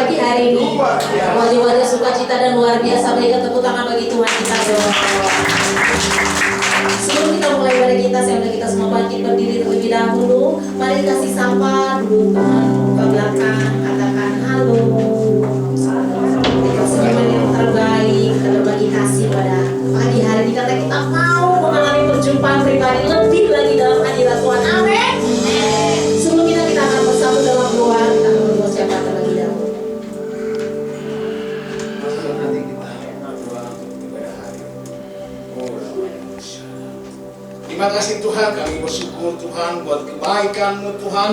pagi hari ini. Wajah-wajah sukacita dan luar biasa. Berikan tepuk tangan bagi Tuhan kita semua. Sebelum kita mulai ibadah kita, saya undang kita semua bangkit berdiri terlebih dahulu. Mari kasih sapa dulu Tuhan ke belakang, katakan halo. Berikan senyuman yang terbaik, kita berbagi kasih pada pagi hari ini karena kita mau mengalami perjumpaan pribadi lebih lagi dalam hadirat Tuhan. Amin. Sebelum kita akan bersatu dalam doa, kita akan berdoa siapa terlebih dahulu. Terima kasih Tuhan, kami bersyukur Tuhan buat kebaikan-Mu Tuhan,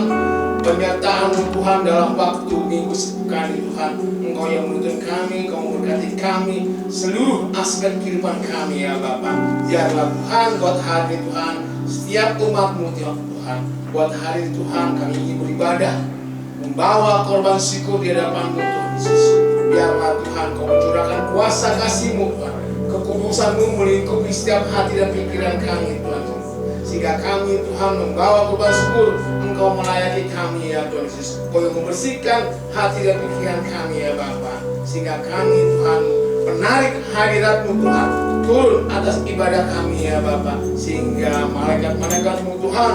penyertaan-Mu Tuhan dalam waktu minggu sepekan ini Tuhan. Engkau yang menuntun kami, Engkau memberkati kami, seluruh aspek kehidupan kami ya Bapa. Biarlah Tuhan buat hari Tuhan, setiap umat-Mu Tuhan, buat hari Tuhan kami ingin beribadah, membawa korban syukur di hadapan-Mu Tuhan Yesus. Biarlah Tuhan Kau mencurahkan kuasa kasih-Mu Tuhan, kekudusan-Mu melingkupi setiap hati dan pikiran kami Tuhan. Sehingga kami Tuhan membawa korban syukur, Engkau melayani kami ya Tuhan Yesus. Kau yang membersihkan hati dan pikiran kami ya Bapa. Sehingga kami Tuhan menarik hadirat-Mu Tuhan turun atas ibadah kami ya Bapa. Sehingga malaikat-malaikat-Mu Tuhan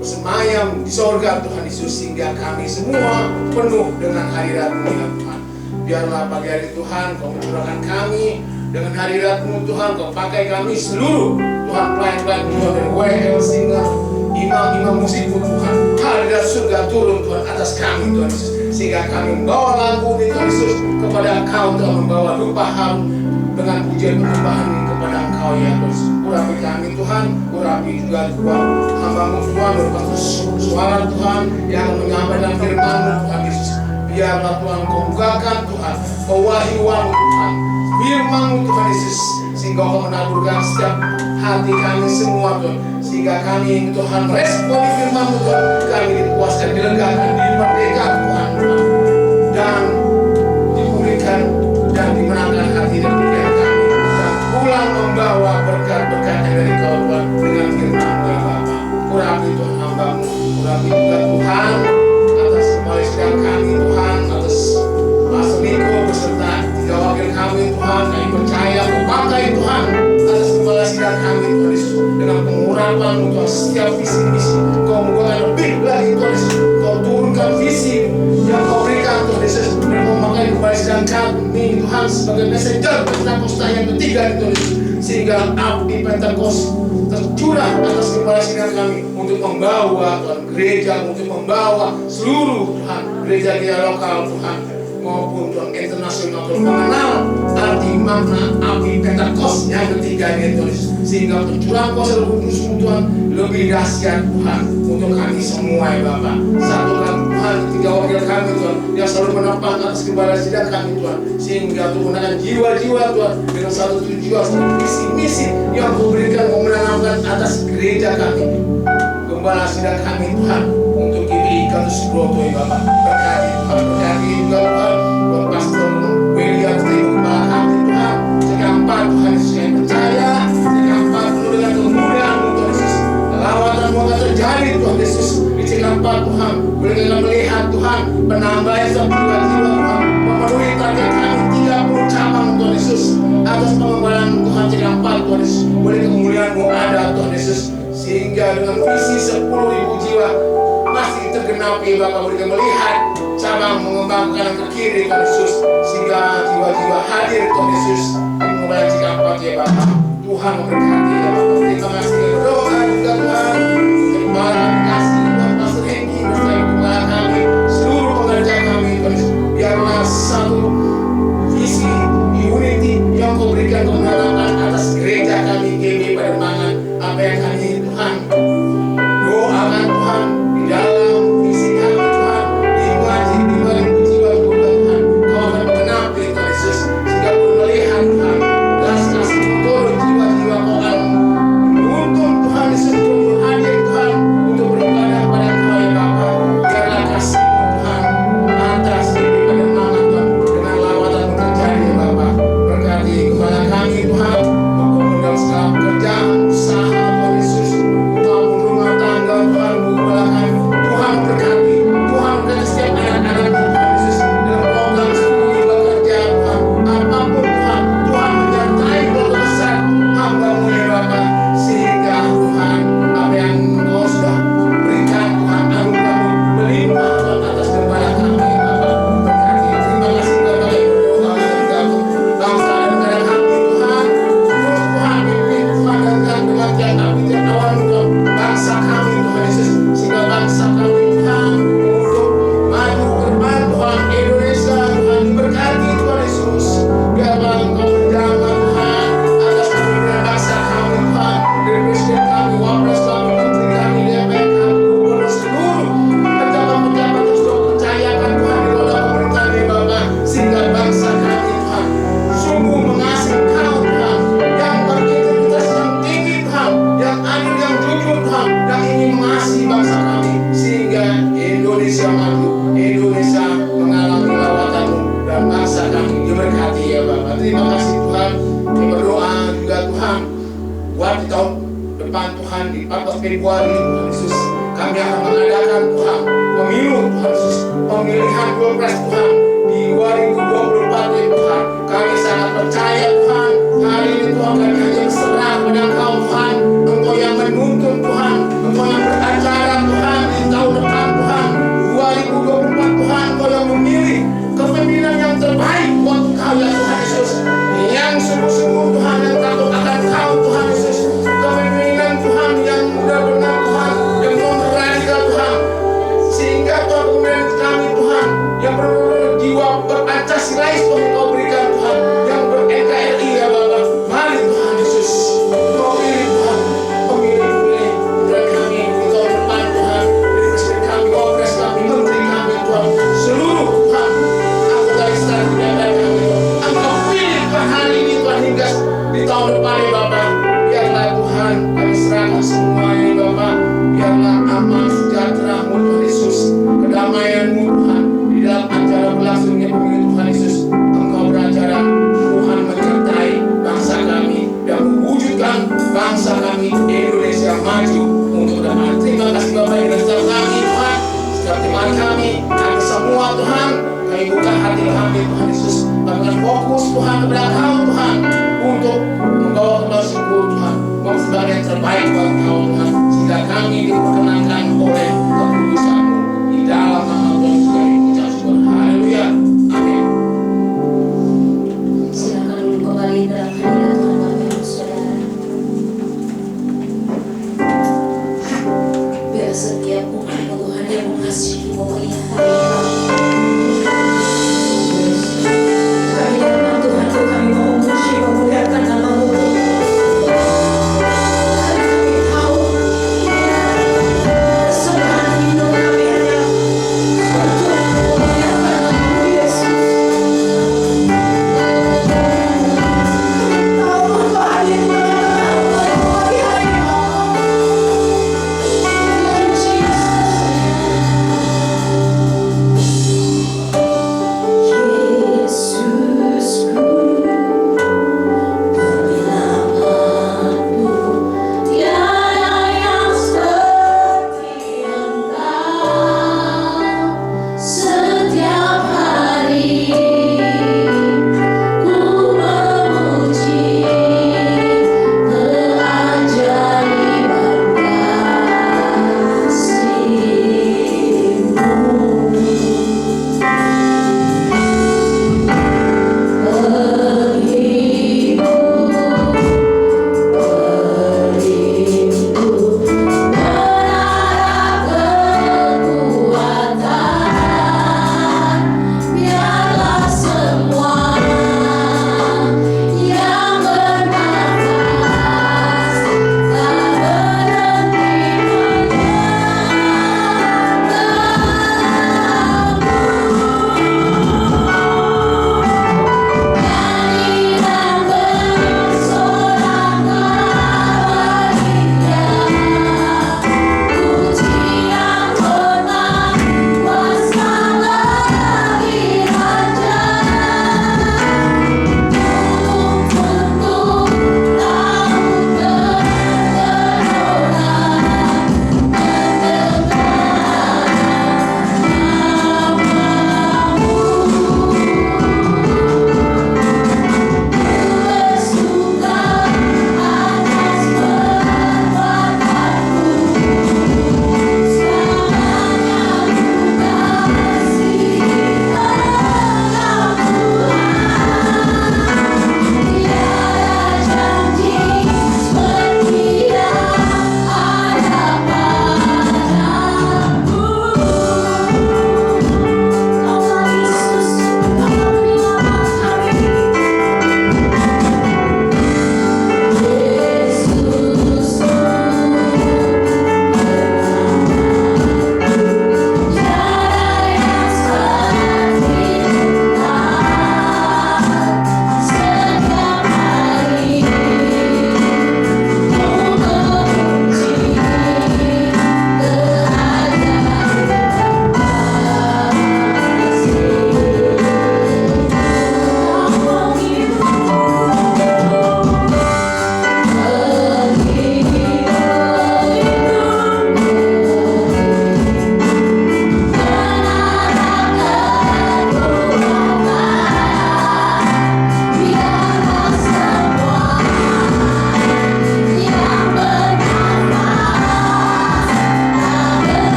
bersemayam di sorga Tuhan Yesus. Sehingga kami semua penuh dengan hadirat-Mu ya Tuhan. Biarlah pagi hari Tuhan Kau mencurahkan kami dengan hadirat-Mu Tuhan. Kau pakai kami seluruh Tuhan, pelayan-pelayan Tuhan dari WL Singa, imam-imam musik Tuhan. Hadirat surga turun Tuhan atas kami Tuhan Yesus. Sehingga kami membawa lagu ini Tuhan Yesus kepada Engkau Tuhan, membawa dupa harum dengan pujian penyembahan ini kepada Engkau ya Tuhan Yesus. Urapi kami Tuhan, urapi juga Tuhan hamba-Mu Tuhan, berupa suara Tuhan yang menyampaikan firman-Mu Tuhan Yesus. Biarlah Tuhan Kau bukakan Tuhan, pewahyuan-Mu Tuhan, firman-Mu Tuhan Yesus, sehingga Kau menaburkan setiap hati kami semua Tuhan. Sehingga kami Tuhan respon firman-Mu Tuhan, kami dipuaskan, dilegakan, dimerdekakan Tuhan, dan dipulihkan dan dimenangkan hati dan pikiran kami, dan pulang membawa berkat-berkat yang dari Kau Tuhan dengan firman-Mu ya Bapa. Urapi Tuhan hamba-Mu, urapi juga Tuhan atas kembali sidang kami Tuhan, atas Pastor Niko beserta tiga wakil kami Tuhan. Kami percaya Kau pakai Tuhan atas kembali sidang kami Tuhan Yesus, dengan pengurapan-Mu Tuhan setiap visi-misi Kau membuatkan lebih lagi Tuhan Yesus. Kau turunkan visi yang Kau berikan Tuhan Yesus, dan Kau memakai kembali sidang kami Tuhan sebagai messenger Pentakosta yang ketiga Tuhan Yesus. Sehingga api Pentakosta tercurah atas kepala sidang kami untuk membawa Tuhan gereja, untuk membawa seluruh Tuhan gereja-gereja lokal Tuhan maupun Tuhan internasional Tuhan mengenal arti makna api Pentakosta yang ketiga ini Tuhan Yesus. Sehingga tercurah kuasa Roh Kudus Tuhan lebih dahsyat Tuhan untuk kami semua ya Bapa. Satukan Tuhan ketiga wakil kami Tuhan yang selalu menopang atas kepala sidang kami Tuhan, sehingga Tuhan menggunakan jiwa-jiwa Tuhan dengan satu tujuan, satu visi-misi yang Kau berikan, Kau menanamkan atas gereja kami, gembala sidang kami Tuhan, untuk GBI Katus Broto ya Bapa. Berkati Tuhan, berkati juga Tuhan buat Pastor William Timo kepala kami Tuhan. Segampat Tuhan Yesus yang percaya, segampat penuh dengan kemuliaan-Mu Tuhan Yesus. Lawatan-Mu akan terjadi Tuhan Yesus di Cikampek Tuhan. Boleh kita melihat Tuhan penambahan setiap jiwa-jiwa Tuhan, memenuhi target kami 30 cabang Tuhan Yesus atas pengembalaan Tuhan Cikampek Tuhan Yesus. Boleh kemuliaan-Mu ada Tuhan Yesus, sehingga dengan visi 10.000 jiwa masih tergenapi Bapak. Boleh kita melihat cabang mengembang kanan ke kiri Tuhan Yesus, sehingga jiwa-jiwa hadir Tuhan Yesus di pengembalaan Cikampek ya Bapak. Tuhan memberkati ya Bapak. Terima kasih berdoa juga Tuhan untuk kembali kasih buat Pastor Henki beserta kepala kami, seluruh pengerja kami Tuhan Yesus. Biarlah satu visi unity yang Kau berikan kemenangan atas gereja kami GB Pademangan. Apa yang kami Tuhan doakan Tuhan di dalam visi kami Tuhan, di wajib di balik jiwa Tuhan, Kau akan menggenapi Tuhan Yesus, sehingga Kau melihat Tuhan belas kasih turun jiwa-jiwa Kau akan depan Tuhan di 14 Februari Tuhan Yesus, kami akan mengadakan Tuhan pemilu Tuhan Yesus, pemilihan Pilpres Tuhan di 2024 ya Tuhan. Kami sangat percaya Tuhan, hari ini Tuhan kami hanya berserah kepada Engkau Tuhan. Engkau yang menuntun Tuhan, Engkau yang beracara Tuhan di tahun depan Tuhan 2024 Tuhan. Engkau yang memilih kepemimpinan yang terbaik buat Engkau ya Tuhan Yesus, yang sungguh-sungguh Tuhan yang takut akan Kau Tuhan Yesus. Kepemimpinan Tuhan yang benar-benar Tuhan, yang non-radikal Tuhan, sehingga Tuhan kemudian kami Tuhan yang berjiwa berpancasilais Tuhan Kau berikan Tuhan, yang ber-NKRI ya Bapa. Mari Tuhan Yesus, Kau pilih Tuhan, pemilih-pemilih putra kami di tahun depan Tuhan, dari presiden kami, wapres kami, menteri kami Tuhan, seluruh Tuhan anggota istana negara kami Tuhan. Engkau pilih Tuhan hari ini Tuhan hingga di tahun depan ya Bapa. Biarlah Tuhan kami serahkan semuanya ya Bapa. Biarlah aman sejahtera-Mu Tuhan Yesus, kedamaian-Mu Tuhan di dalam acara berlangsungnya pemilu Tuhan Yesus. Engkau beracara Tuhan menyertai bangsa kami dan mewujudkan bangsa kami Indonesia maju untuk depan. Terima kasih Bapak yang datang kami Tuhan, setiap teman kami semua Tuhan. Kami buka hati kami Tuhan Yesus, kami akan fokus Tuhan kepada Kau Tuhan, untuk membawa kepada syukur Tuhan, membawa sebagai yang terbaik buat Kau Tuhan, sehingga kami diperkenankan oleh kekudusan-Mu di dalam nama Tuhan Yesus kami mengucap syukur. Haleluya, amin. Silakan duduk kembali dalam hadirat Tuhan Bapak Ibu Saudara. Biar setiap umat Tuhan yang mengasihi memuliakan hadirat Tuhan, kami mau memuji memuliakan nama-Mu. Kami tahu kesalahan hidup kami hanya untuk memuliakan nama-Mu Yesus. Tahu Engkau hadir di tengah-tengah Engkau di hari ini. Tuhan Yesus.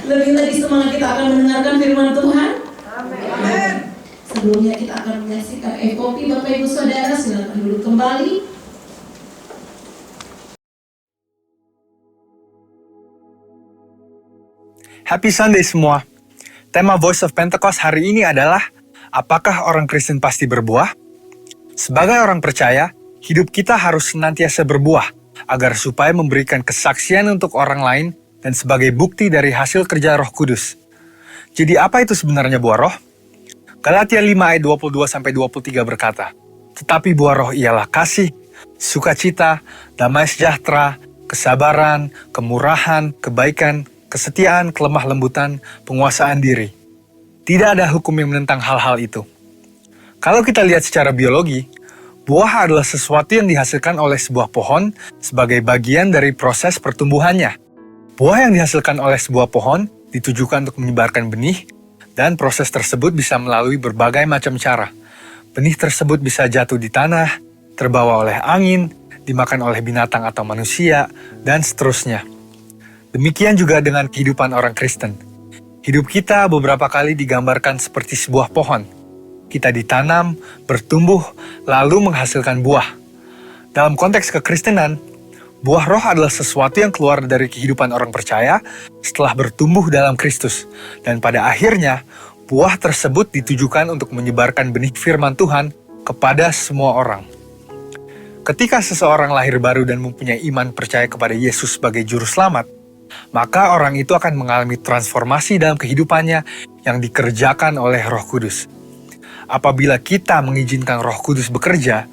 Lebih lagi semangat kita akan mendengarkan firman Tuhan. Amin. Sebelumnya kita akan menyaksikan FOP Bapak Ibu Saudara, silakan duduk kembali. Happy Sunday semua. Tema Voice of Pentecost hari ini adalah, apakah orang Kristen pasti berbuah? Sebagai orang percaya, hidup kita harus senantiasa berbuah, agar supaya memberikan kesaksian untuk orang lain dan sebagai bukti dari hasil kerja Roh Kudus. Jadi apa itu sebenarnya buah roh? Galatia 5 ayat 22-23 berkata, tetapi buah roh ialah kasih, sukacita, damai sejahtera, kesabaran, kemurahan, kebaikan, kesetiaan, kelemah lembutan, penguasaan diri. Tidak ada hukum yang menentang hal-hal itu. Kalau kita lihat secara biologi, buah adalah sesuatu yang dihasilkan oleh sebuah pohon sebagai bagian dari proses pertumbuhannya. Buah yang dihasilkan oleh sebuah pohon ditujukan untuk menyebarkan benih, dan proses tersebut bisa melalui berbagai macam cara. Benih tersebut bisa jatuh di tanah, terbawa oleh angin, dimakan oleh binatang atau manusia, dan seterusnya. Demikian juga dengan kehidupan orang Kristen. Hidup kita beberapa kali digambarkan seperti sebuah pohon. Kita ditanam, bertumbuh, lalu menghasilkan buah. Dalam konteks kekristenan, buah roh adalah sesuatu yang keluar dari kehidupan orang percaya setelah bertumbuh dalam Kristus. Dan pada akhirnya, buah tersebut ditujukan untuk menyebarkan benih firman Tuhan kepada semua orang. Ketika seseorang lahir baru dan mempunyai iman percaya kepada Yesus sebagai juru selamat, maka orang itu akan mengalami transformasi dalam kehidupannya yang dikerjakan oleh Roh Kudus. Apabila kita mengizinkan Roh Kudus bekerja,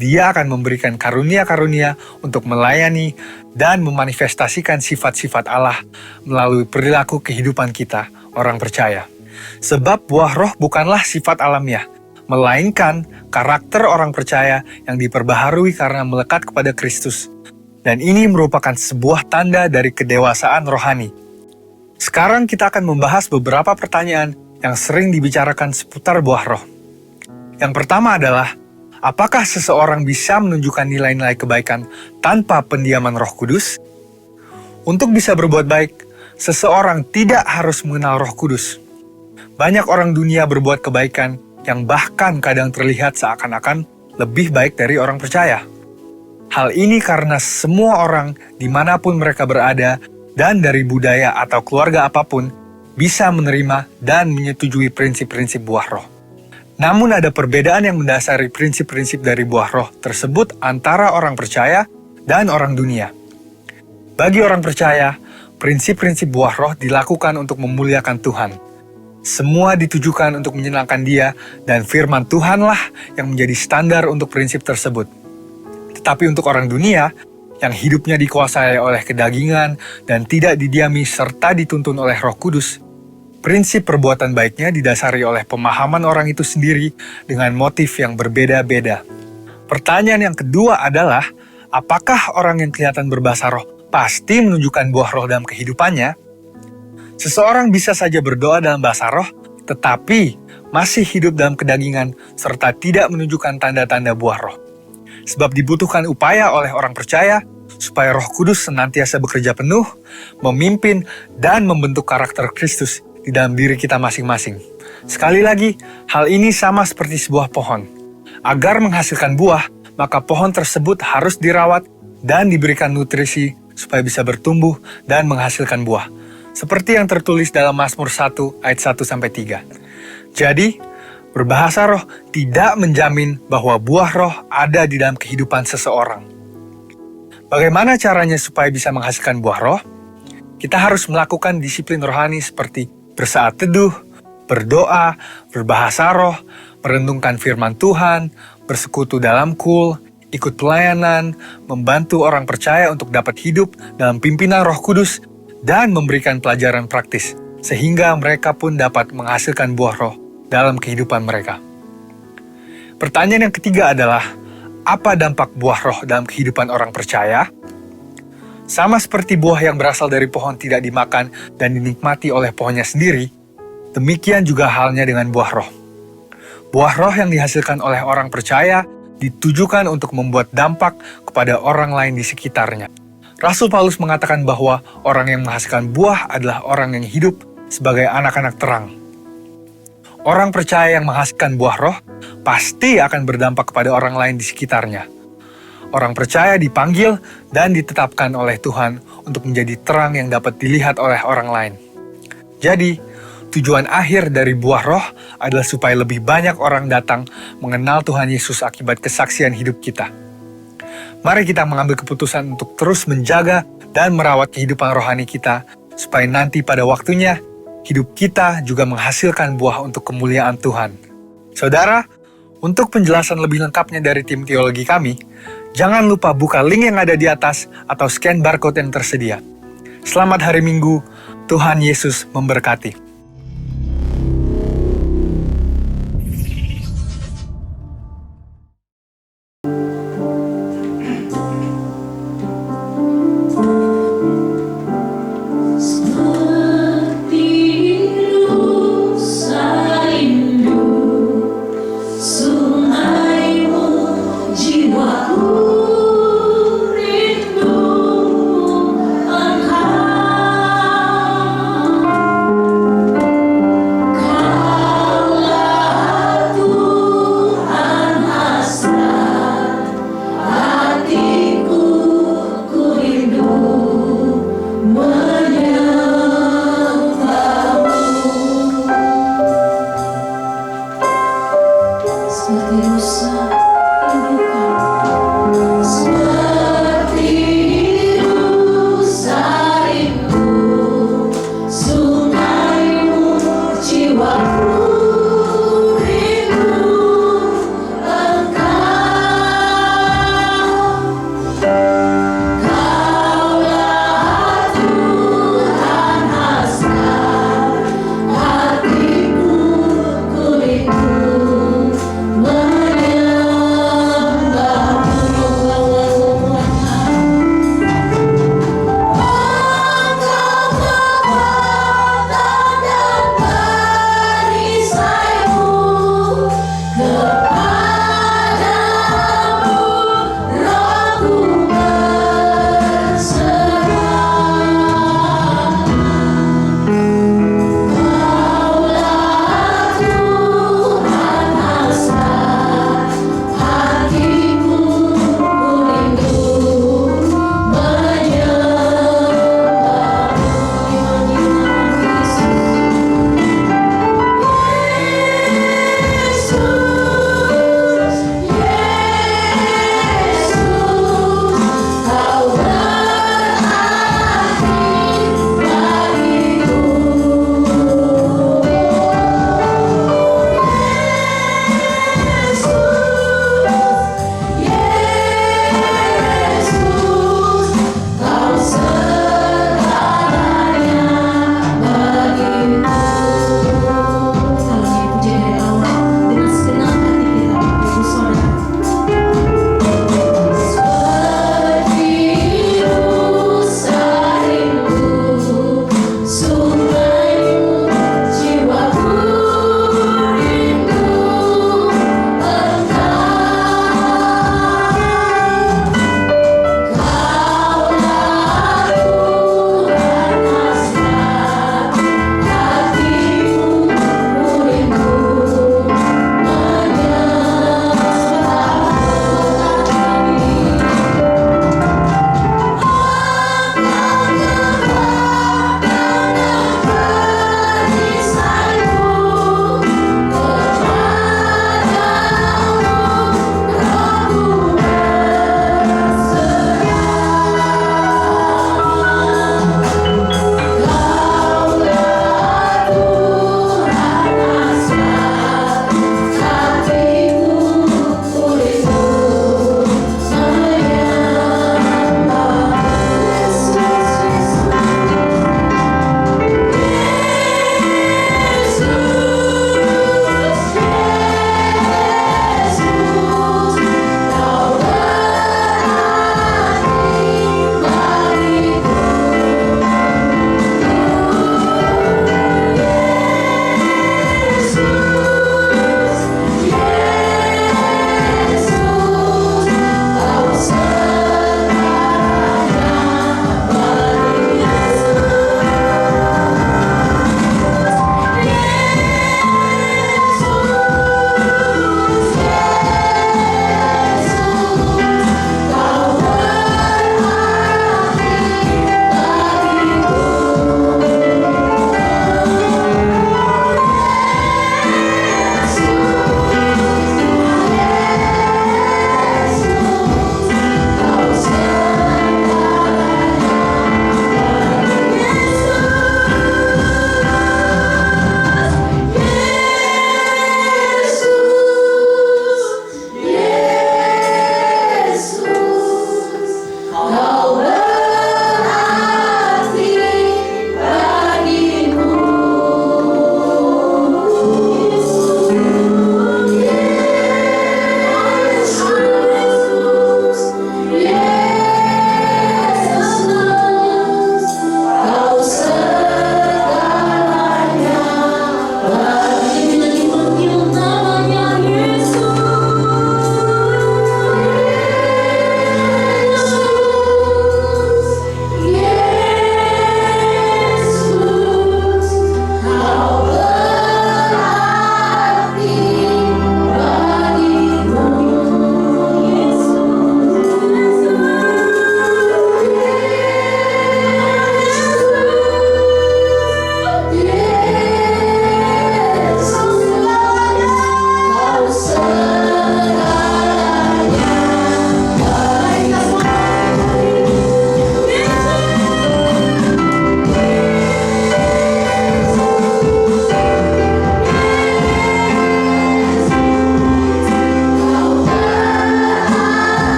Dia akan memberikan karunia-karunia untuk melayani dan memanifestasikan sifat-sifat Allah melalui perilaku kehidupan kita, orang percaya. Sebab buah roh bukanlah sifat alamiah, melainkan karakter orang percaya yang diperbaharui karena melekat kepada Kristus. Dan ini merupakan sebuah tanda dari kedewasaan rohani. Sekarang kita akan membahas beberapa pertanyaan yang sering dibicarakan seputar buah roh. Yang pertama adalah, apakah seseorang bisa menunjukkan nilai-nilai kebaikan tanpa pendiaman Roh Kudus? Untuk bisa berbuat baik, seseorang tidak harus mengenal Roh Kudus. Banyak orang dunia berbuat kebaikan yang bahkan kadang terlihat seakan-akan lebih baik dari orang percaya. Hal ini karena semua orang dimanapun mereka berada dan dari budaya atau keluarga apapun bisa menerima dan menyetujui prinsip-prinsip buah roh. Namun ada perbedaan yang mendasari prinsip-prinsip dari buah roh tersebut antara orang percaya dan orang dunia. Bagi orang percaya, prinsip-prinsip buah roh dilakukan untuk memuliakan Tuhan. Semua ditujukan untuk menyenangkan Dia dan firman Tuhanlah yang menjadi standar untuk prinsip tersebut. Tetapi untuk orang dunia, yang hidupnya dikuasai oleh kedagingan dan tidak didiami serta dituntun oleh Roh Kudus, prinsip perbuatan baiknya didasari oleh pemahaman orang itu sendiri dengan motif yang berbeda-beda. Pertanyaan yang kedua adalah, apakah orang yang kelihatan berbahasa roh pasti menunjukkan buah roh dalam kehidupannya? Seseorang bisa saja berdoa dalam bahasa roh, tetapi masih hidup dalam kedagingan serta tidak menunjukkan tanda-tanda buah roh. Sebab dibutuhkan upaya oleh orang percaya supaya Roh Kudus senantiasa bekerja penuh, memimpin, dan membentuk karakter Kristus di dalam diri kita masing-masing. Sekali lagi, hal ini sama seperti sebuah pohon. Agar menghasilkan buah, maka pohon tersebut harus dirawat dan diberikan nutrisi supaya bisa bertumbuh dan menghasilkan buah. Seperti yang tertulis dalam Mazmur 1 ayat 1-3. Jadi, berbahasa roh tidak menjamin bahwa buah roh ada di dalam kehidupan seseorang. Bagaimana caranya supaya bisa menghasilkan buah roh? Kita harus melakukan disiplin rohani seperti bersaat teduh, berdoa, berbahasa roh, merenungkan firman Tuhan, bersekutu dalam kul, ikut pelayanan, membantu orang percaya untuk dapat hidup dalam pimpinan Roh Kudus, dan memberikan pelajaran praktis, sehingga mereka pun dapat menghasilkan buah roh dalam kehidupan mereka. Pertanyaan yang ketiga adalah, apa dampak buah roh dalam kehidupan orang percaya? Sama seperti buah yang berasal dari pohon tidak dimakan dan dinikmati oleh pohonnya sendiri, demikian juga halnya dengan buah roh. Buah roh yang dihasilkan oleh orang percaya ditujukan untuk membuat dampak kepada orang lain di sekitarnya. Rasul Paulus mengatakan bahwa orang yang menghasilkan buah adalah orang yang hidup sebagai anak-anak terang. Orang percaya yang menghasilkan buah roh pasti akan berdampak kepada orang lain di sekitarnya. Orang percaya dipanggil dan ditetapkan oleh Tuhan untuk menjadi terang yang dapat dilihat oleh orang lain. Jadi, tujuan akhir dari buah roh adalah supaya lebih banyak orang datang mengenal Tuhan Yesus akibat kesaksian hidup kita. Mari kita mengambil keputusan untuk terus menjaga dan merawat kehidupan rohani kita, supaya nanti pada waktunya, hidup kita juga menghasilkan buah untuk kemuliaan Tuhan. Saudara, untuk penjelasan lebih lengkapnya dari tim teologi kami, jangan lupa buka link yang ada di atas atau scan barcode yang tersedia. Selamat hari Minggu, Tuhan Yesus memberkati.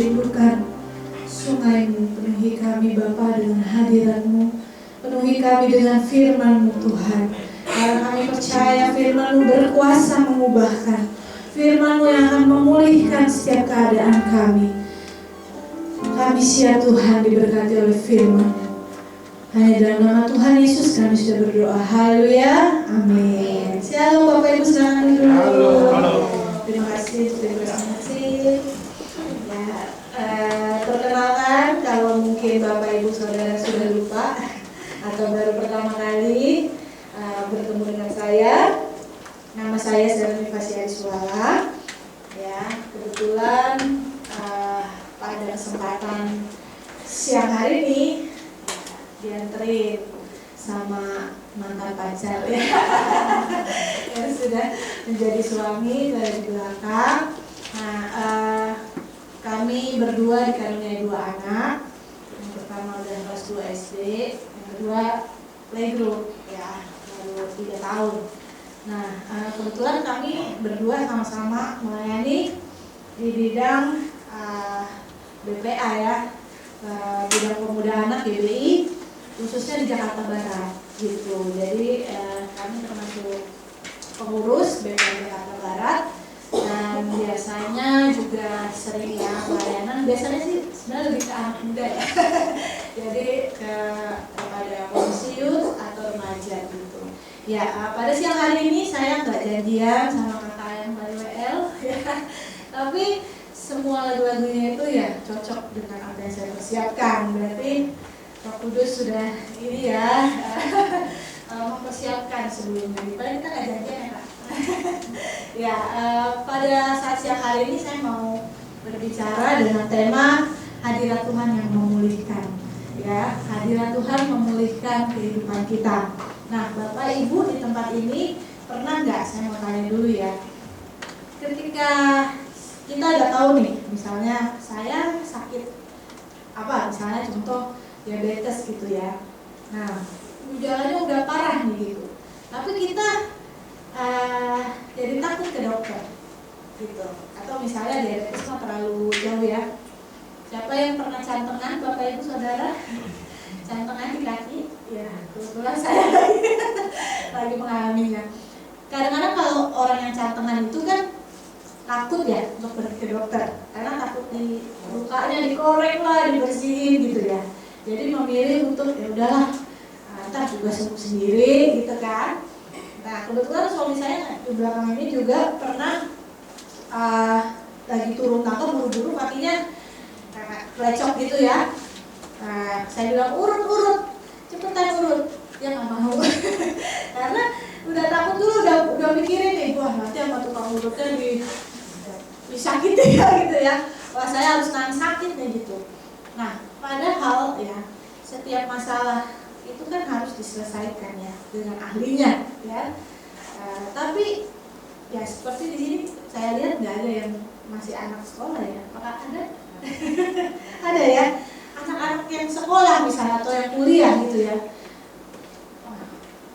merindukan sungai-Mu. Penuhi kami Bapa dengan hadirat-Mu, penuhi kami dengan firman-Mu Tuhan. Karena kami percaya firman-Mu berkuasa mengubahkan, firman-Mu yang akan memulihkan setiap keadaan kami. Kami siap Tuhan diberkati oleh firman-Mu. Hanya dalam nama Tuhan Yesus kami sudah berdoa. Haleluya, amin. Shalom Bapak Ibu, silakan dulu. Halo. Terima kasih. Ya, perkenalkan, kalau mungkin Bapak Ibu Saudara sudah lupa atau baru pertama kali bertemu dengan saya, nama saya Selmi Fasiariswala. Ya, kebetulan pada kesempatan siang hari ini dianterin sama mantan pacar ya yang sudah menjadi suami dari belakang. Nah, kami berdua dikaruniai 2 anak. Yang pertama udah kelas 2 SD, yang kedua playgroup ya, baru 3 tahun. Nah, kebetulan kami berdua sama-sama melayani di bidang BPA ya, bidang pemuda anak GBI, khususnya di Jakarta Barat gitu. Jadi kami termasuk pengurus BPA Jakarta Barat, dan biasanya juga sering ya pelayanan. Biasanya sih sebenarnya lebih ke anak muda ya. Jadi kepada komisi youth atau remaja gitu. Ya, pada siang hari ini saya nggak janjian sama kakak yang dari WL ya, tapi semua lagu-lagunya itu ya cocok dengan apa yang saya persiapkan. Berarti Roh Kudus sudah ini ya mempersiapkan sebelumnya. Padahal kita nggak janjian ya Kak. Ya, pada saat siang hari ini saya mau berbicara dengan tema hadirat Tuhan yang memulihkan. Ya, hadirat Tuhan memulihkan kehidupan kita. Nah, Bapak Ibu di tempat ini pernah nggak, saya mau tanya dulu ya, ketika kita udah tahu nih, misalnya saya sakit apa, misalnya contoh diabetes gitu ya. Nah, gejalanya udah parah nih gitu. Tapi kita jadi takut ke dokter gitu. Atau misalnya diabetes mah terlalu jauh ya. Siapa yang pernah cantengan, Bapak Ibu Saudara? Cantengan di kaki? Ya, kebetulan saya lagi mengalaminya. Kadang-kadang kalau orang yang cantengan itu kan takut ya untuk pergi ke dokter, karena takut di lukanya dikorek lah, dibersihin gitu ya. Jadi memilih untuk ya udahlah, ntar juga sembuh sendiri gitu kan. Nah, kebetulan suami saya di belakang ini juga pernah lagi turun tangga buru-buru, kakinya lecok gitu ya. Nah, saya bilang urut, cepetan urut. Dia nggak mau karena udah takut dulu, udah mikirin nih, wah nanti sama tukang urutnya disakiti ya gitu ya. Wah, saya harus nahan sakit nih gitu. Nah, padahal ya setiap masalah itu kan harus diselesaikan ya dengan ahlinya ya. Tapi ya seperti di sini saya lihat nggak ada yang masih anak sekolah ya. Apakah ada? Ada ya, anak-anak yang sekolah misalnya atau yang kuliah gitu ya.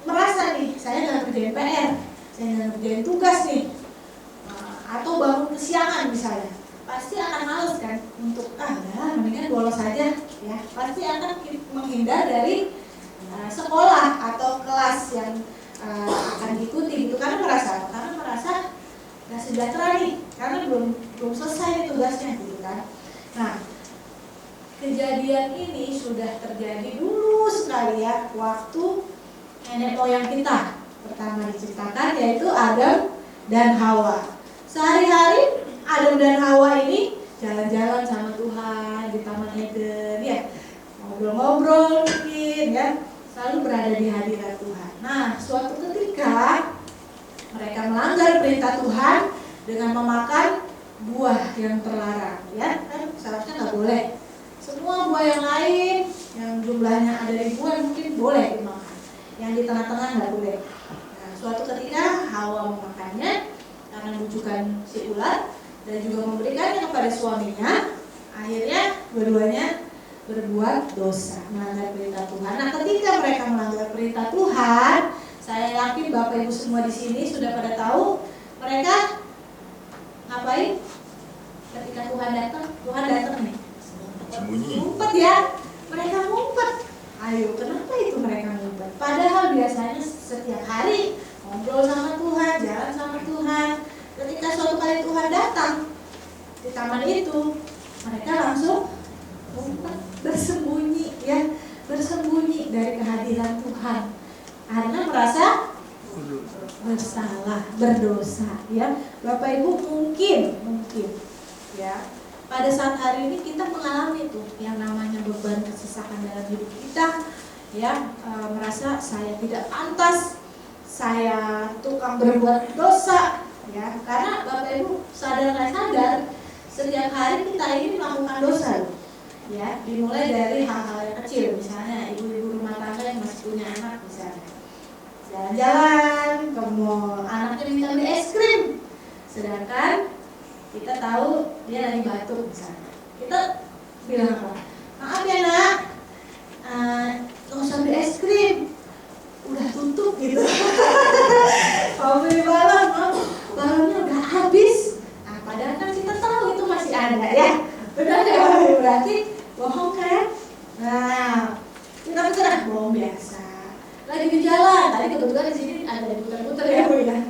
Merasa nih saya nggak kerjain PR, saya nggak kerjain tugas nih, atau bangun kesiangan misalnya, pasti akan males kan untuk mendingan bolos saja ya. Pasti akan menghindar dari sekolah atau kelas yang akan diikuti gitu, karena merasa nggak sejahtera nih, karena belum selesai nih tugasnya gitu kan. Nah, kejadian ini sudah terjadi dulu sekali ya, waktu nenek moyang kita pertama diciptakan, yaitu Adam dan Hawa. Sehari-hari Adam dan Hawa ini jalan-jalan sama Tuhan di Taman Eden ya, ngobrol-ngobrol mungkin ya, selalu berada di hadirat Tuhan. Nah, suatu ketika mereka melanggar perintah Tuhan dengan memakan buah yang terlarang ya, kan seharusnya nggak boleh. Semua buah yang lain yang jumlahnya ada ribuan mungkin boleh dimakan, yang di tengah-tengah nggak boleh. Nah, suatu ketika Hawa memakannya karena bujukan si ular dan juga memberikannya kepada suaminya. Akhirnya dua-duanya berbuat dosa, melanggar perintah Tuhan. Nah, ketika mereka melanggar perintah Tuhan, saya yakin Bapak Ibu semua di sini sudah pada tahu mereka ngapain ketika Tuhan datang nih. Sembunyi. Ngumpet ya, mereka ngumpet. Ayo, kenapa itu mereka ngumpet? Padahal biasanya setiap hari ngobrol sama Tuhan, jalan sama Tuhan. Ketika suatu kali Tuhan datang di taman itu, mereka langsung ngumpet, bersembunyi ya, bersembunyi dari kehadiran Tuhan. Karena merasa bersalah, berdosa ya. Bapak Ibu mungkin ya, pada saat hari ini kita mengalami tuh yang namanya beban kesesakan dalam hidup kita ya, merasa saya tidak pantas, saya tukang berbuat dosa ya. Karena Bapak Ibu sadar nggak sadar setiap hari kita ini melakukan dosa loh ya. Dimulai dari hal-hal yang kecil, misalnya ibu-ibu rumah tangga yang masih punya anak, misalnya jalan-jalan ke mall, anaknya minta beli es krim, sedangkan kita tahu dia lagi batuk misalnya. Kita bilang apa? Maaf ya nak, nggak usah beli es krim, udah tutup gitu. Mau beli balonnya udah habis. Nah, padahal kan kita tahu itu masih ada ya. Benar ya, berarti bohong kan? Nah, kita pikir bohong biasa. Lagi di jalan, tadi kebetulan di sini ada putar-putar ya Bu ya.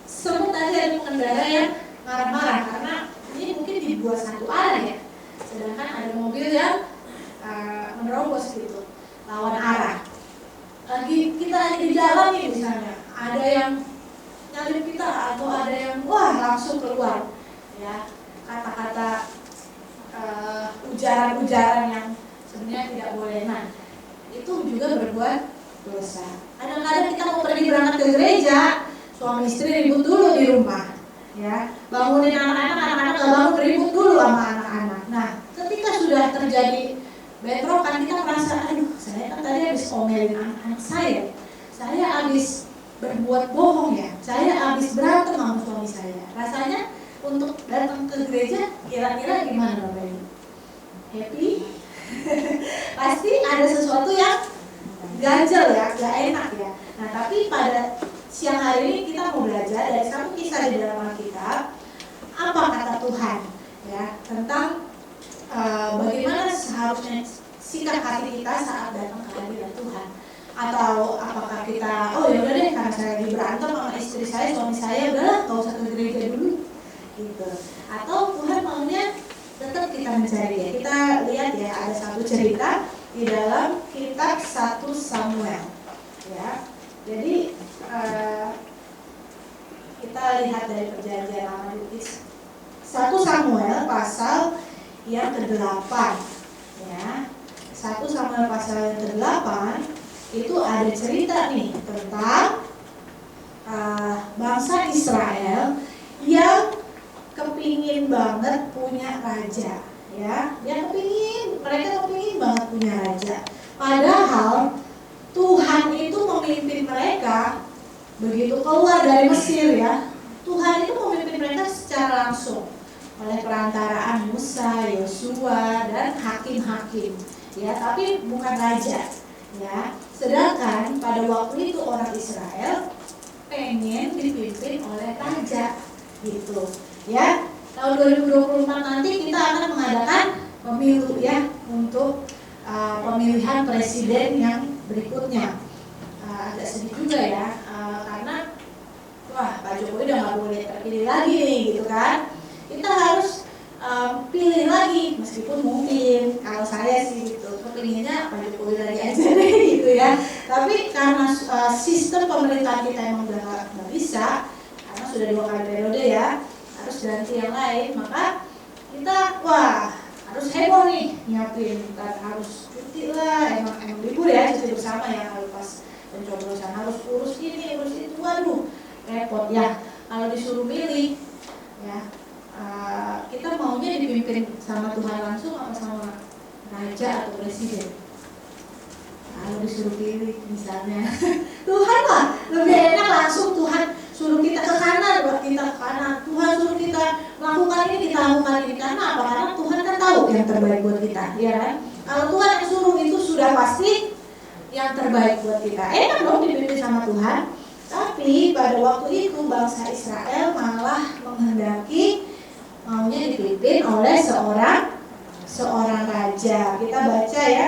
Sempat ada pengendara yang marah-marah karena ini mungkin dibuat satu arah ya, sedangkan ada mobil yang menerobos gitu, lawan arah. Kita lagi di jalan nih misalnya, ada yang nyalip kita atau ada yang langsung keluar ya, kata-kata ujaran-ujaran yang sebenarnya tidak boleh. Nah, itu juga berbuat dosa. Kadang-kadang kita mau pergi berangkat ke gereja, suami istri ribut dulu di rumah ya, bangunin anak-anak gak bangun, ribut dulu sama anak-anak. Nah, ketika sudah terjadi bentrokan, kita merasa aduh, saya kan tadi habis omelin anak-anak saya habis berbuat bohong ya, saya habis berantem sama suami saya. Rasanya untuk datang ke gereja kira-kira gimana Bapak Ibu? Happy? Pasti ada sesuatu yang ganjel ya, gak enak ya. Nah, tapi pada siang hari ini kita mau belajar dari satu kisah di dalam Alkitab, apa kata Tuhan ya tentang bagaimana seharusnya sikap hati kita saat datang ke hadirat Tuhan. Atau apakah kita, oh ya udah deh karena saya lagi berantem sama istri saya, suami saya, udahlah gak usah ke gereja dulu gitu. Atau Tuhan maunya tetap kita mencari ya. Kita lihat ya, ada satu cerita di dalam kitab 1 Samuel ya. Jadi kita lihat dari perjanjian lama dulu, 1 Samuel pasal yang ke-8 ya. 1 Samuel pasal yang ke-8 itu ada cerita nih tentang bangsa Israel yang kepingin banget punya raja ya. Mereka kepingin banget punya raja. Padahal Tuhan itu memimpin mereka begitu keluar dari Mesir ya. Tuhan itu memimpin mereka secara langsung oleh perantaraan Musa, Yosua dan hakim-hakim ya, tapi bukan raja ya. Sedangkan pada waktu itu orang Israel pengen dipimpin oleh raja gitu ya. Tahun 2024 nanti kita akan mengadakan pemilu ya, untuk pemilihan presiden yang berikutnya. Agak sedih juga ya, karena Pak Jokowi udah gak boleh terpilih lagi nih gitu kan. Kita harus pilih lagi, meskipun mungkin kalau saya sih gitu kepinginnya Pak Jokowi lagi aja deh gitu ya. Tapi karena sistem pemerintahan kita emang udah gak bisa, karena sudah 2 kali periode ya, harus ganti yang lain, maka kita harus heboh nih nyiapin, kita harus cuti lah, emang libur ya, cuti bersama ya. Kalau pas pencoblosan harus urus ini, urus itu, waduh repot ya. Kalau disuruh milih ya, kita maunya dipimpin sama Tuhan langsung apa sama raja atau presiden? Kalau disuruh pilih misalnya Tuhan lah, lebih enak langsung Tuhan suruh kita ke kanan, buat kita ke kanan. Tuhan suruh kita melakukan ini, kita lakukan ini. Karena apa? Karena Tuhan kan tahu yang terbaik buat kita, ya kan? Kalau Tuhan yang suruh itu sudah pasti yang terbaik buat kita. Enak dong dipimpin sama Tuhan. Tapi pada waktu itu bangsa Israel malah menghendaki maunya dipimpin oleh seorang raja. Kita baca ya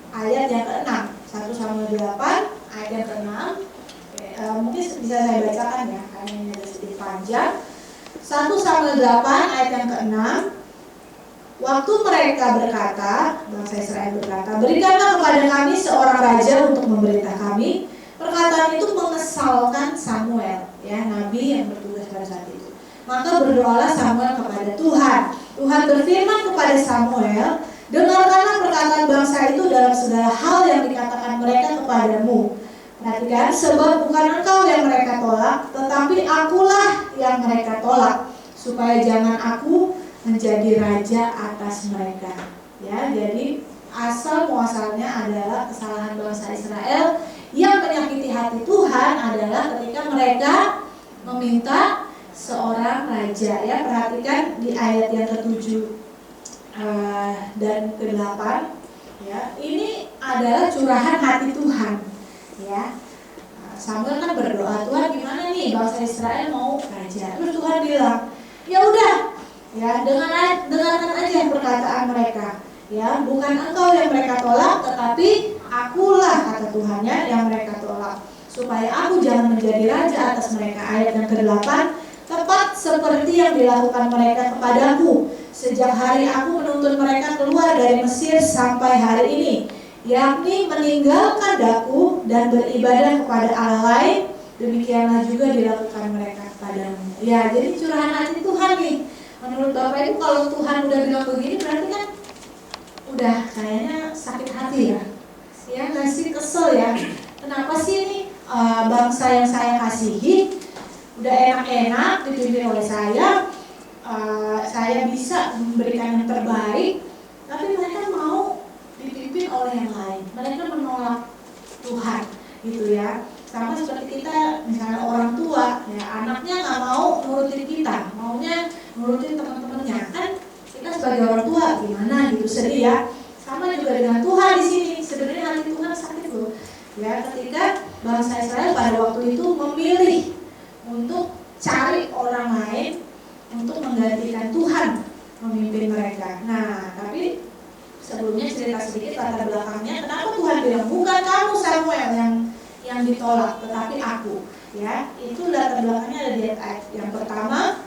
ayat yang ke-6, 1 Samuel 8 ayat yang ke-6. Mungkin bisa saya bacakan ya, karena ini ada sedikit panjang. 1 Samuel 8 ayat yang ke-6. Waktu mereka berkata, bangsa Israel berkata, berikanlah kepada kami seorang raja untuk memerintah kami. Perkataan itu mengesalkan Samuel, ya, nabi yang bertugas pada saat itu. Maka berdoalah Samuel kepada Tuhan. Tuhan berfirman kepada Samuel, dengarkanlah perkataan bangsa itu dalam segala hal yang dikatakan mereka kepadamu. Perhatikan, sebab bukan engkau yang mereka tolak, tetapi akulah yang mereka tolak, supaya jangan aku menjadi raja atas mereka. Ya, jadi asal muasalnya adalah kesalahan bangsa Israel yang menyakiti hati Tuhan adalah ketika mereka meminta seorang raja. Ya, perhatikan di ayat yang ke-7 dan ke-8. Ya, ini adalah curahan hati Tuhan. Ya, Samuel kan berdoa, Tuhan gimana nih bangsa Israel mau raja. Terus Tuhan bilang, ya udah, ya dengarkan aja perkataan mereka. Ya, bukan engkau yang mereka tolak, tetapi akulah, kata Tuhannya, yang mereka tolak, supaya aku jangan menjadi raja atas mereka. Ayat yang ke-8, tepat seperti yang dilakukan mereka kepadaku sejak hari aku menuntun mereka keluar dari Mesir sampai hari ini, yakni meninggalkan daku dan beribadah kepada Allah lain. Demikianlah juga dilakukan mereka kepadamu. Ya, jadi curahan hati Tuhan nih. Menurut Bapak Ibu, kalau Tuhan udah bilang begini, berarti kan udah kayaknya sakit hati ya. Ya nggak sih, kesel ya. Kenapa sih ini bangsa yang saya kasihi udah enak-enak dipimpin oleh saya bisa memberikan yang terbaik, tapi mereka mau dipimpin oleh yang lain. Mereka menolak Tuhan, gitu ya. Sama seperti kita, misalnya orang tua, ya anaknya nggak mau nurutin kita, maunya nurutin teman-temannya. Kan kita sebagai orang tua gimana gitu, sedih ya. Sama juga dengan Tuhan di sini. Sebenarnya hati Tuhan sakit loh. Ya, ketika bangsa Israel pada waktu itu memilih untuk cari orang lain untuk menggantikan Tuhan memimpin mereka. Nah, tapi sebelumnya cerita sedikit latar belakangnya. Kenapa Tuhan bilang bukan kamu Samuel yang ditolak, tetapi aku. Ya, itu latar belakangnya ada di ayat yang pertama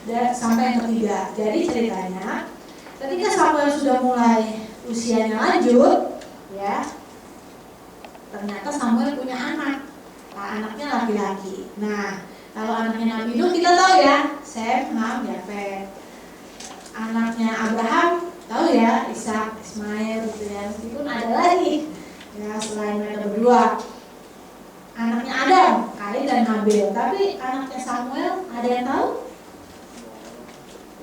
dan sampai yang ketiga. Jadi ceritanya, ketika Samuel sudah mulai usianya lanjut, ya, ternyata Samuel punya anak. Nah, anaknya laki-laki. Nah, kalau anaknya Nabi Nuh kita tahu ya, Sem, Ham, Yafet. Anaknya Abraham tahu ya, Ishak, Ismail, gitu ya. Meskipun ada lagi, ya selain mereka berdua. Anaknya Adam, Kain dan Habil. Tapi anaknya Samuel ada yang tahu?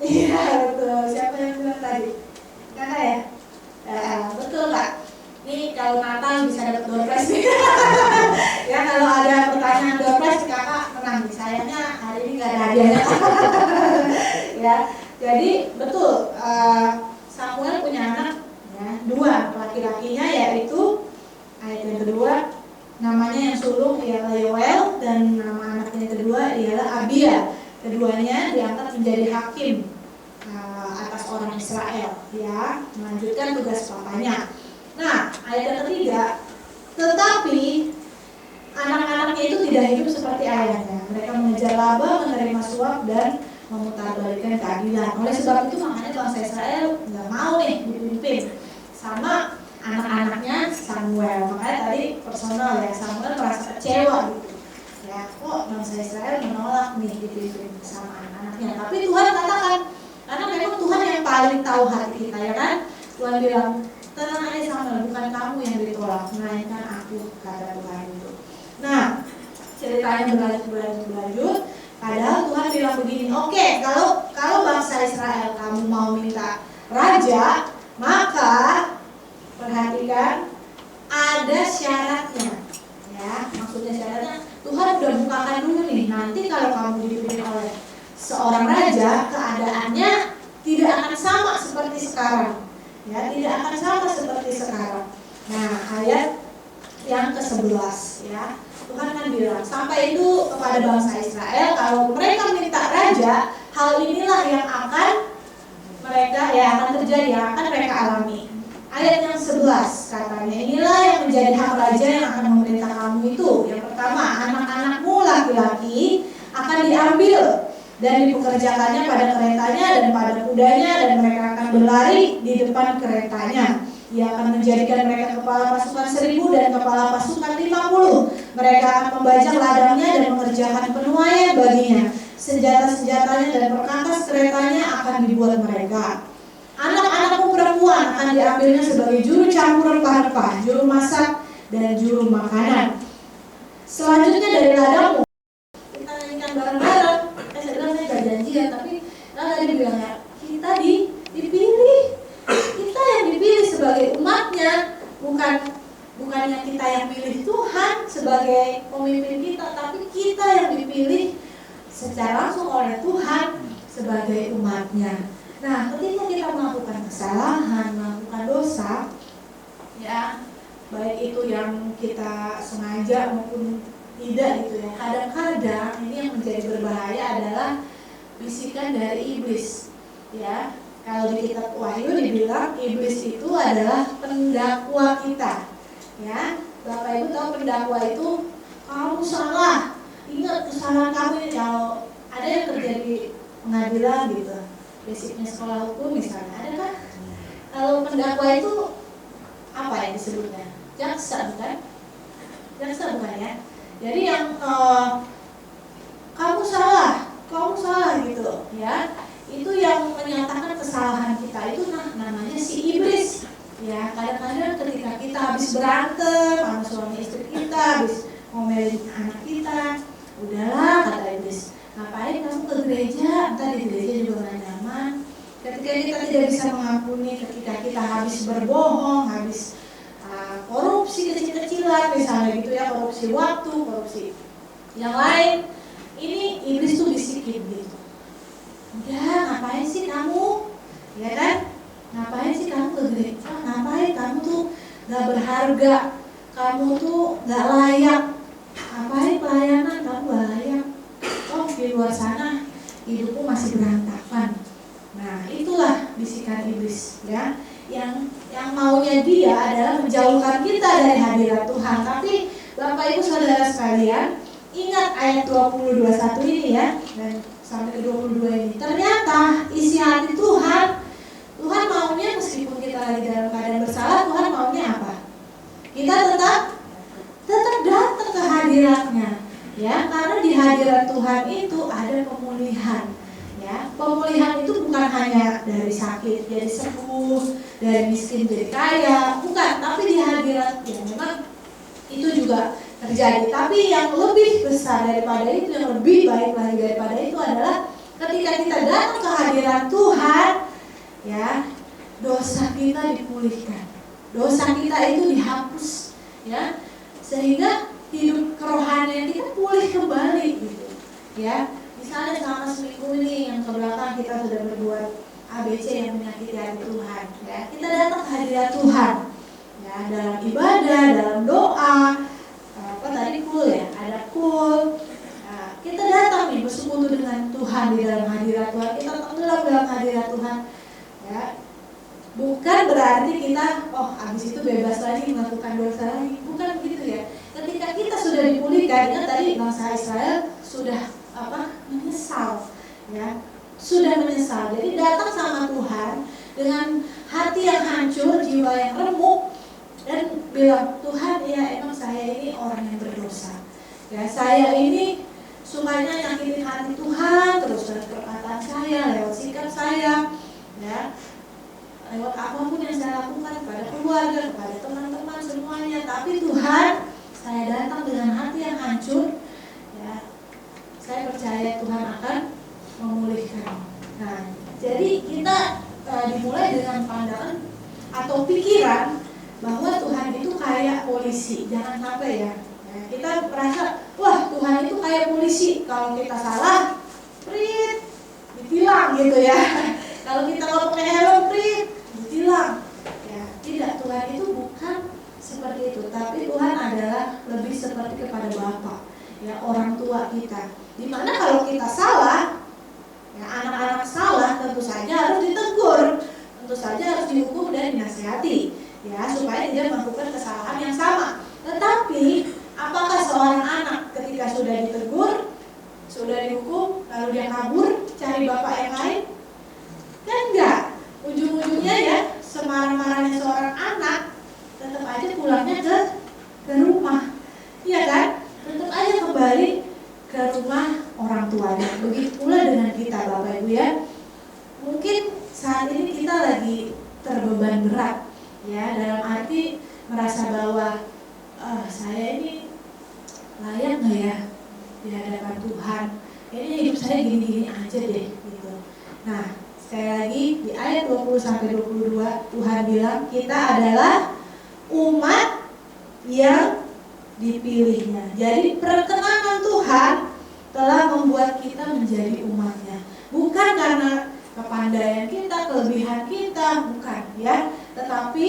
Iya betul. Siapa yang bilang tadi? Kakak ya? Betul Kak. Nih kalau Natal bisa dapat door prize nih. Ya kalau ada pertanyaan door prize kakak menang. Sayangnya hari ini nggak ada hadiahnya. Ya, jadi betul. Samuel punya anak ya, 2 laki-lakinya, yaitu ayat yang kedua namanya yang sulung ialah Yoel dan nama anaknya yang kedua ialah Abia. Keduanya diangkat menjadi hakim atas orang Israel, ya, melanjutkan tugas papanya. Nah, ayat yang ketiga, tetapi anak-anaknya itu tidak hidup seperti ayahnya. Mereka mengejar laba, menerima suap, dan memutarbalikkan keadilan. Oleh sebab itu makanya bangsa Israel nggak mau nih dipimpin sama anak-anaknya Samuel. Makanya tadi personal ya, Samuel merasa kecewa gitu. Ya, kok bangsa Israel menolak nih dipimpin sama anak-anaknya. Tapi Tuhan katakan, karena memang Tuhan yang paling tahu hati kita, ya kan? Tuhan bilang, tenang aja Samuel, bukan kamu yang ditolak, melainkan aku, kata Tuhan itu. Nah, ceritanya berlanjut. Padahal Tuhan bilang begini, oke, kalau bangsa Israel kamu mau minta raja, maka perhatikan ada syaratnya. Ya, maksudnya syaratnya Tuhan udah bukakan dulu nih. Nanti kalau kamu dipimpin oleh seorang raja, keadaannya tidak akan sama seperti sekarang. Ya, tidak akan sama seperti sekarang. Nah, ayat yang ke-11 ya. Tuhan kan bilang, sampai itu kepada bangsa Israel. Israel, kalau mereka minta raja, hal inilah yang akan terjadi, yang akan mereka alami. Ayat yang 11 katanya, inilah yang menjadi hak raja yang akan memerintah kamu itu. Yang pertama, anak-anakmu laki-laki akan diambil dan dipekerjakannya pada keretanya dan pada kudanya, dan mereka akan berlari di depan keretanya. Ia akan menjadikan mereka kepala pasukan 1.000 dan kepala pasukan 50. Mereka akan membajak ladangnya dan mengerjakan penuaian baginya. Senjata-senjatanya dan perkakas keretanya akan dibuat mereka. Anak-anakmu perempuan akan diambilnya sebagai juru campur rempah-rempah, juru masak, dan juru makanan. Selanjutnya dari ladangmu, kita nyanyikan bareng-bareng. Saya bilang saya gak janjian, tapi tadi bilangnya kita dipilih. Kita yang dipilih sebagai umatnya, bukannya kita yang pilih Tuhan sebagai pemimpin kita, tapi kita yang dipilih secara langsung oleh Tuhan sebagai umatnya. Nah, ketika kita melakukan kesalahan, melakukan dosa, ya, baik itu yang kita sengaja maupun tidak gitu ya, kadang-kadang ini yang menjadi berbahaya adalah bisikan dari iblis, ya. Kalau di kitab Wahyu dibilang iblis itu adalah pendakwa kita, ya. Bapak Ibu tahu pendakwa itu, kamu salah, ingat kesalahan kamu ini. Kalau ada yang kerja di pengadilan gitu, basicnya sekolah hukum misalnya, ada kan? Kalau pendakwa itu apa yang disebutnya? Jaksa bukan? Jaksa bukan ya? Jadi yang kamu salah gitu ya. Itu yang menyatakan kesalahan kita itu namanya si iblis. Ya, kadang-kadang ketika kita habis berantem sama suami istri kita, habis ngomelin anak kita, udahlah kata iblis, ngapain kamu ke gereja? Entar di gereja juga gak nyaman. Ketika kita tidak bisa mengampuni, ketika kita habis berbohong, habis korupsi kecil-kecilan misalnya gitu ya, korupsi waktu, korupsi yang lain, ini iblis tuh bisikin gitu. Udah, ngapain sih kamu? Ya kan? Ngapain sih kamu ke gereja? Ngapain kamu tuh gak berharga? Kamu tuh gak layak. Ngapain pelayanan? Kamu gak layak. Oh, di luar sana hidupku masih berantakan. Nah, itulah bisikan iblis, ya. Yang maunya dia adalah menjauhkan kita dari hadirat Tuhan. Tapi Bapak Ibu Saudara sekalian, ingat ayat 20-21 ini ya, dan sampai ke 22 ini. Ternyata isi hati Tuhan maunya meskipun kita lagi dalam keadaan bersalah, Tuhan maunya apa? Kita tetap datang ke hadiratnya, ya, karena di hadirat Tuhan itu ada pemulihan. Ya, pemulihan itu bukan hanya dari sakit jadi sembuh, dari miskin jadi kaya, bukan, tapi di hadirat ya memang itu juga terjadi. Tapi yang lebih besar daripada itu, yang lebih baik lagi daripada itu adalah ketika kita datang ke hadirat Tuhan, ya, dosa kita dipulihkan, dosa kita itu dihapus, ya, sehingga hidup kerohanian kita pulih kembali gitu, ya. Misalnya selama seminggu ini yang kebelakang kita sudah berbuat ABC yang menyakiti hati Tuhan, ya, kita datang ke hadirat Tuhan, ya, dalam ibadah, dalam doa, tadi ya, ada kul. Nah, kita datang nih bersekutu dengan Tuhan di dalam hadirat Tuhan, kita tenggelam dalam hadirat Tuhan, ya. Bukan berarti kita habis itu bebas lagi melakukan dosa lagi, bukan begitu ya. Ketika kita sudah dipulihkan, ingat tadi bangsa Israel sudah menyesal, ya, sudah menyesal. Jadi datang sama Tuhan dengan hati yang hancur, jiwa yang remuk, dan bilang, Tuhan, ya emang saya ini orang yang berdosa, ya, saya ini sukanya nyakitin hati Tuhan terus dari perkataan saya, lewat sikap saya, ya, lewat apapun yang saya lakukan kepada keluarga, kepada teman-teman semuanya. Tapi Tuhan, saya datang dengan hati yang hancur, ya, saya percaya Tuhan akan memulihkan. Nah, jadi kita dimulai dengan pandangan atau pikiran bahwa Tuhan itu kayak polisi. Jangan sampai ya, kita merasa, wah Tuhan itu kayak polisi, kalau kita salah, prit, ditilang gitu ya. Kalau kita nggak pakai helm, prit, ditilang. Ya, tidak, Tuhan itu bukan seperti itu, tapi Tuhan adalah lebih seperti kepada Bapa, ya, orang tua kita. Dimana kalau kita salah, ya anak-anak salah tentu saja harus ditegur, tentu saja harus dihukum dan dinasihati, ya supaya tidak melakukan kesalahan yang sama. Tetapi apakah seorang anak ketika sudah ditegur, sudah dihukum, lalu dia kabur cari bapak yang lain? Kan enggak. Ujung-ujungnya ya semarah-marahnya seorang anak tetap aja pulangnya ke rumah, iya kan? Tetap aja kembali ke rumah orang tuanya. Begitu pula dengan kita Bapak Ibu ya. Mungkin saat ini kita lagi terbeban berat, ya dalam arti merasa bahwa saya ini layak nggak ya di hadapan Tuhan? Kayaknya hidup saya gini-gini aja deh gitu. Nah, sekali lagi di ayat 20-22 Tuhan bilang kita adalah umat yang dipilihnya. Jadi perkenanan Tuhan telah membuat kita menjadi umatnya. Bukan karena kepandaian kita, kelebihan kita, bukan ya. Tetapi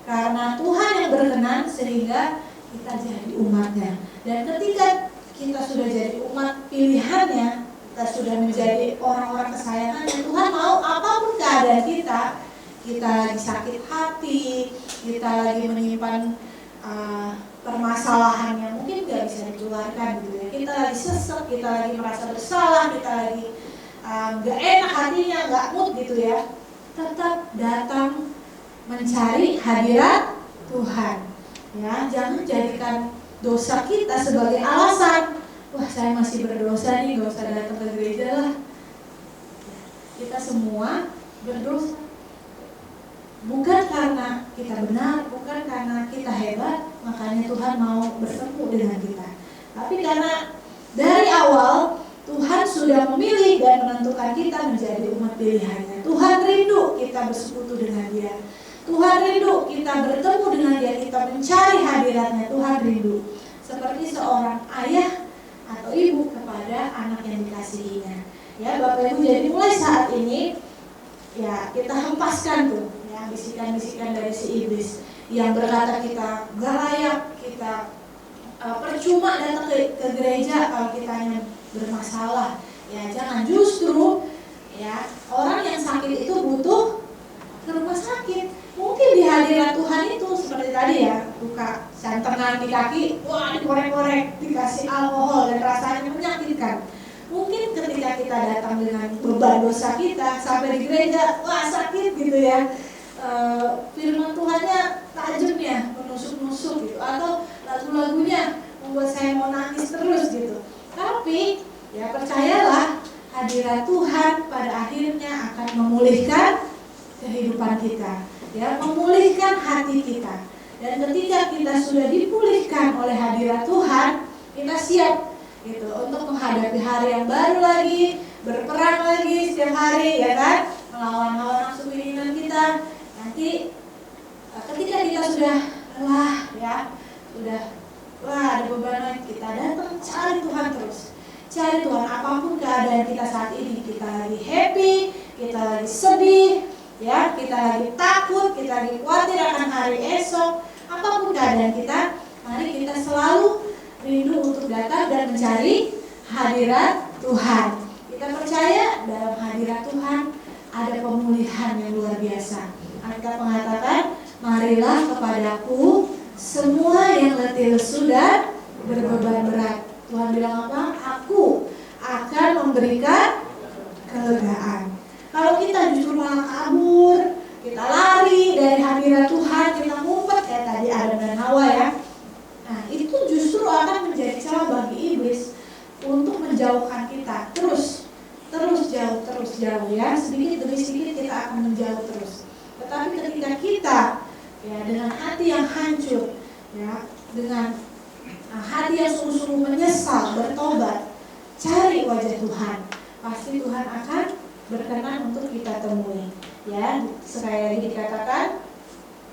karena Tuhan yang berkenan sehingga kita jadi umatnya. Dan ketika kita sudah jadi umat pilihannya, kita sudah menjadi orang-orang kesayangannya, Tuhan mau apapun keadaan kita lagi sakit hati, kita lagi menyimpan permasalahan yang mungkin gak bisa dikeluarkan gitu ya. Kita lagi sesek, kita lagi merasa bersalah, kita lagi gak enak hatinya, gak mood gitu ya. Tetap datang mencari hadirat Tuhan. Ya, jangan jadikan dosa kita sebagai alasan. Wah, saya masih berdosa nih, gak usah datang ke gereja lah. Kita semua berdosa. Bukan karena kita benar, bukan karena kita hebat, makanya Tuhan mau bertemu dengan kita. Tapi karena dari awal Tuhan sudah memilih dan menentukan kita menjadi umat pilihannya. Tuhan rindu kita bersekutu dengan Dia. Tuhan rindu kita bertemu dengan Dia, kita mencari hadiratnya. Tuhan rindu seperti seorang ayah atau ibu kepada anak yang dikasihinya. Ya, Bapak Ibu, jadi mulai saat ini ya kita hempaskan tuh ya bisikan-bisikan dari si iblis yang berkata kita gak layak, kita percuma datang ke gereja kalau kita hanya bermasalah. Ya jangan, justru ya orang yang sakit itu butuh ke rumah sakit. Mungkin di hadirat Tuhan itu seperti tadi ya, buka santenan di kaki, wah dikorek-korek, dikasih alkohol dan rasanya menyakitkan. Mungkin ketika kita datang dengan beban dosa kita sampai di gereja, wah sakit gitu ya. Firman Tuhannya tajam ya, menusuk-nusuk gitu, atau lagu-lagunya membuat saya mau nangis terus gitu. Tapi ya percayalah, hadirat Tuhan pada akhirnya akan memulihkan kehidupan kita, ya, memulihkan hati kita. Dan ketika kita sudah dipulihkan oleh hadirat Tuhan, kita siap gitu untuk menghadapi hari yang baru lagi, berperang lagi setiap hari, ya kan, melawan hawa nafsu keinginan kita. Nanti ketika kita sudah lelah, ya, sudah ada beban lagi, kita datang cari Tuhan terus, cari Tuhan apapun keadaan kita saat ini. Kita lagi happy, kita lagi sedih, ya, kita lagi takut, kita lagi khawatir akan hari esok, apapun keadaan kita, mari kita selalu rindu untuk datang dan mencari hadirat Tuhan. Kita percaya dalam hadirat Tuhan ada pemulihan yang luar biasa. Alkitab mengatakan, marilah kepadaku semua yang letih lesu dan berbeban berat. Tuhan bilang apa? Aku akan memberikan kelegaan. Kalau kita justru malah kabur, kita lari dari hadirat Tuhan, kita ngumpet kayak tadi Adam dan Hawa ya. Nah, itu justru akan menjadi celah bagi iblis untuk menjauhkan kita terus jauh ya. Sedikit demi sedikit kita akan menjauh terus. Tetapi ketika kita ya dengan hati yang hancur, ya, dengan hati yang sungguh-sungguh menyesal, bertobat, cari wajah Tuhan, pasti Tuhan akan berkenan untuk kita temui. Ya, sekali lagi dikatakan,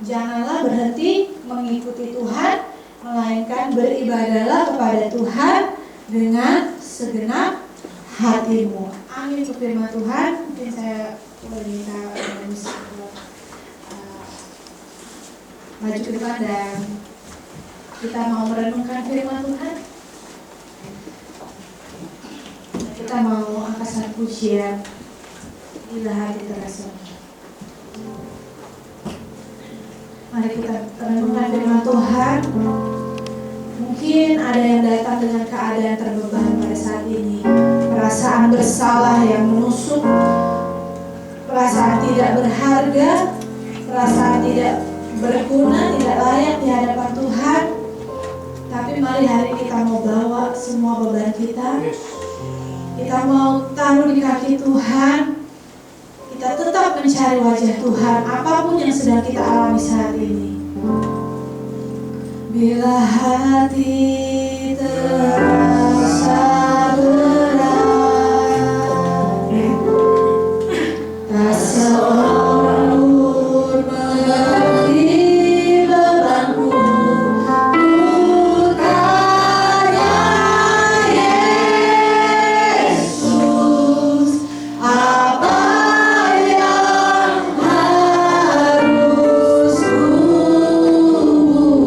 janganlah berhenti mengikuti Tuhan, melainkan beribadahlah kepada Tuhan dengan segenap hatimu. Amin untuk firman Tuhan. Mungkin saya boleh minta maju ke depan dan kita mau merenungkan firman Tuhan. kita mau angkat satu pujian bila hati terasa. Mari kita renungkan firman Tuhan. Mungkin ada yang datang dengan keadaan terbeban pada saat ini, perasaan bersalah yang menusuk, perasaan tidak berharga, perasaan tidak berguna, tidak layak di hadapan Tuhan. Tapi mari hari kita mau bawa semua beban kita. Kita mau taruh di kaki Tuhan. Kita tetap mencari wajah Tuhan apapun yang sedang kita alami saat ini. Bila hati terasa berat, tak seorang pun mengerti bebanku. Bukannya Yesus, apa yang harus ku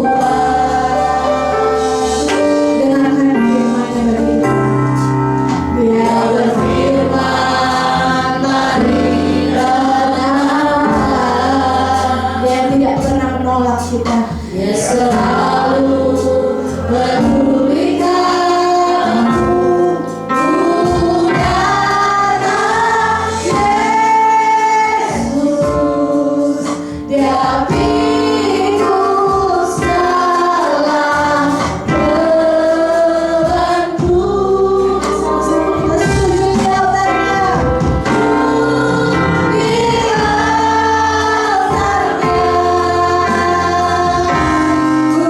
buat? Dengarkan firman-Nya bagi kita. Dia berfirman, mari renungkan. Dia tidak pernah menolak kita. Dia selalu pedulikan aku. Bukannya Yesus, Dia pikul segala bebanku. Sama-sama kita sujud di altarnya. Di altarnya ku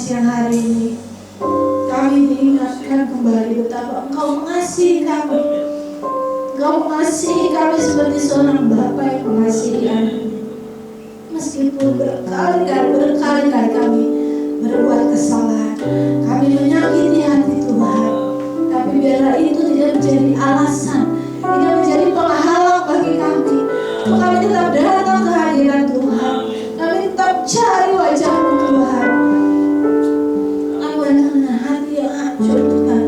siang hari ini kami diingatkan kembali betapa Engkau mengasihi kami. Engkau mengasihi kami seperti seorang Bapa yang mengasihi anak. Meskipun berkali-kali kami berbuat kesalahan, kami menyakiti hati Tuhan, tapi biarlah itu tidak menjadi alasan, tidak menjadi penghalang bagi kami untuk kami tetap datang ke hadirat Tuhan. Kami tetap cari wajah-Mu Tuhan. Kami datang dengan hati yang hancur Tuhan.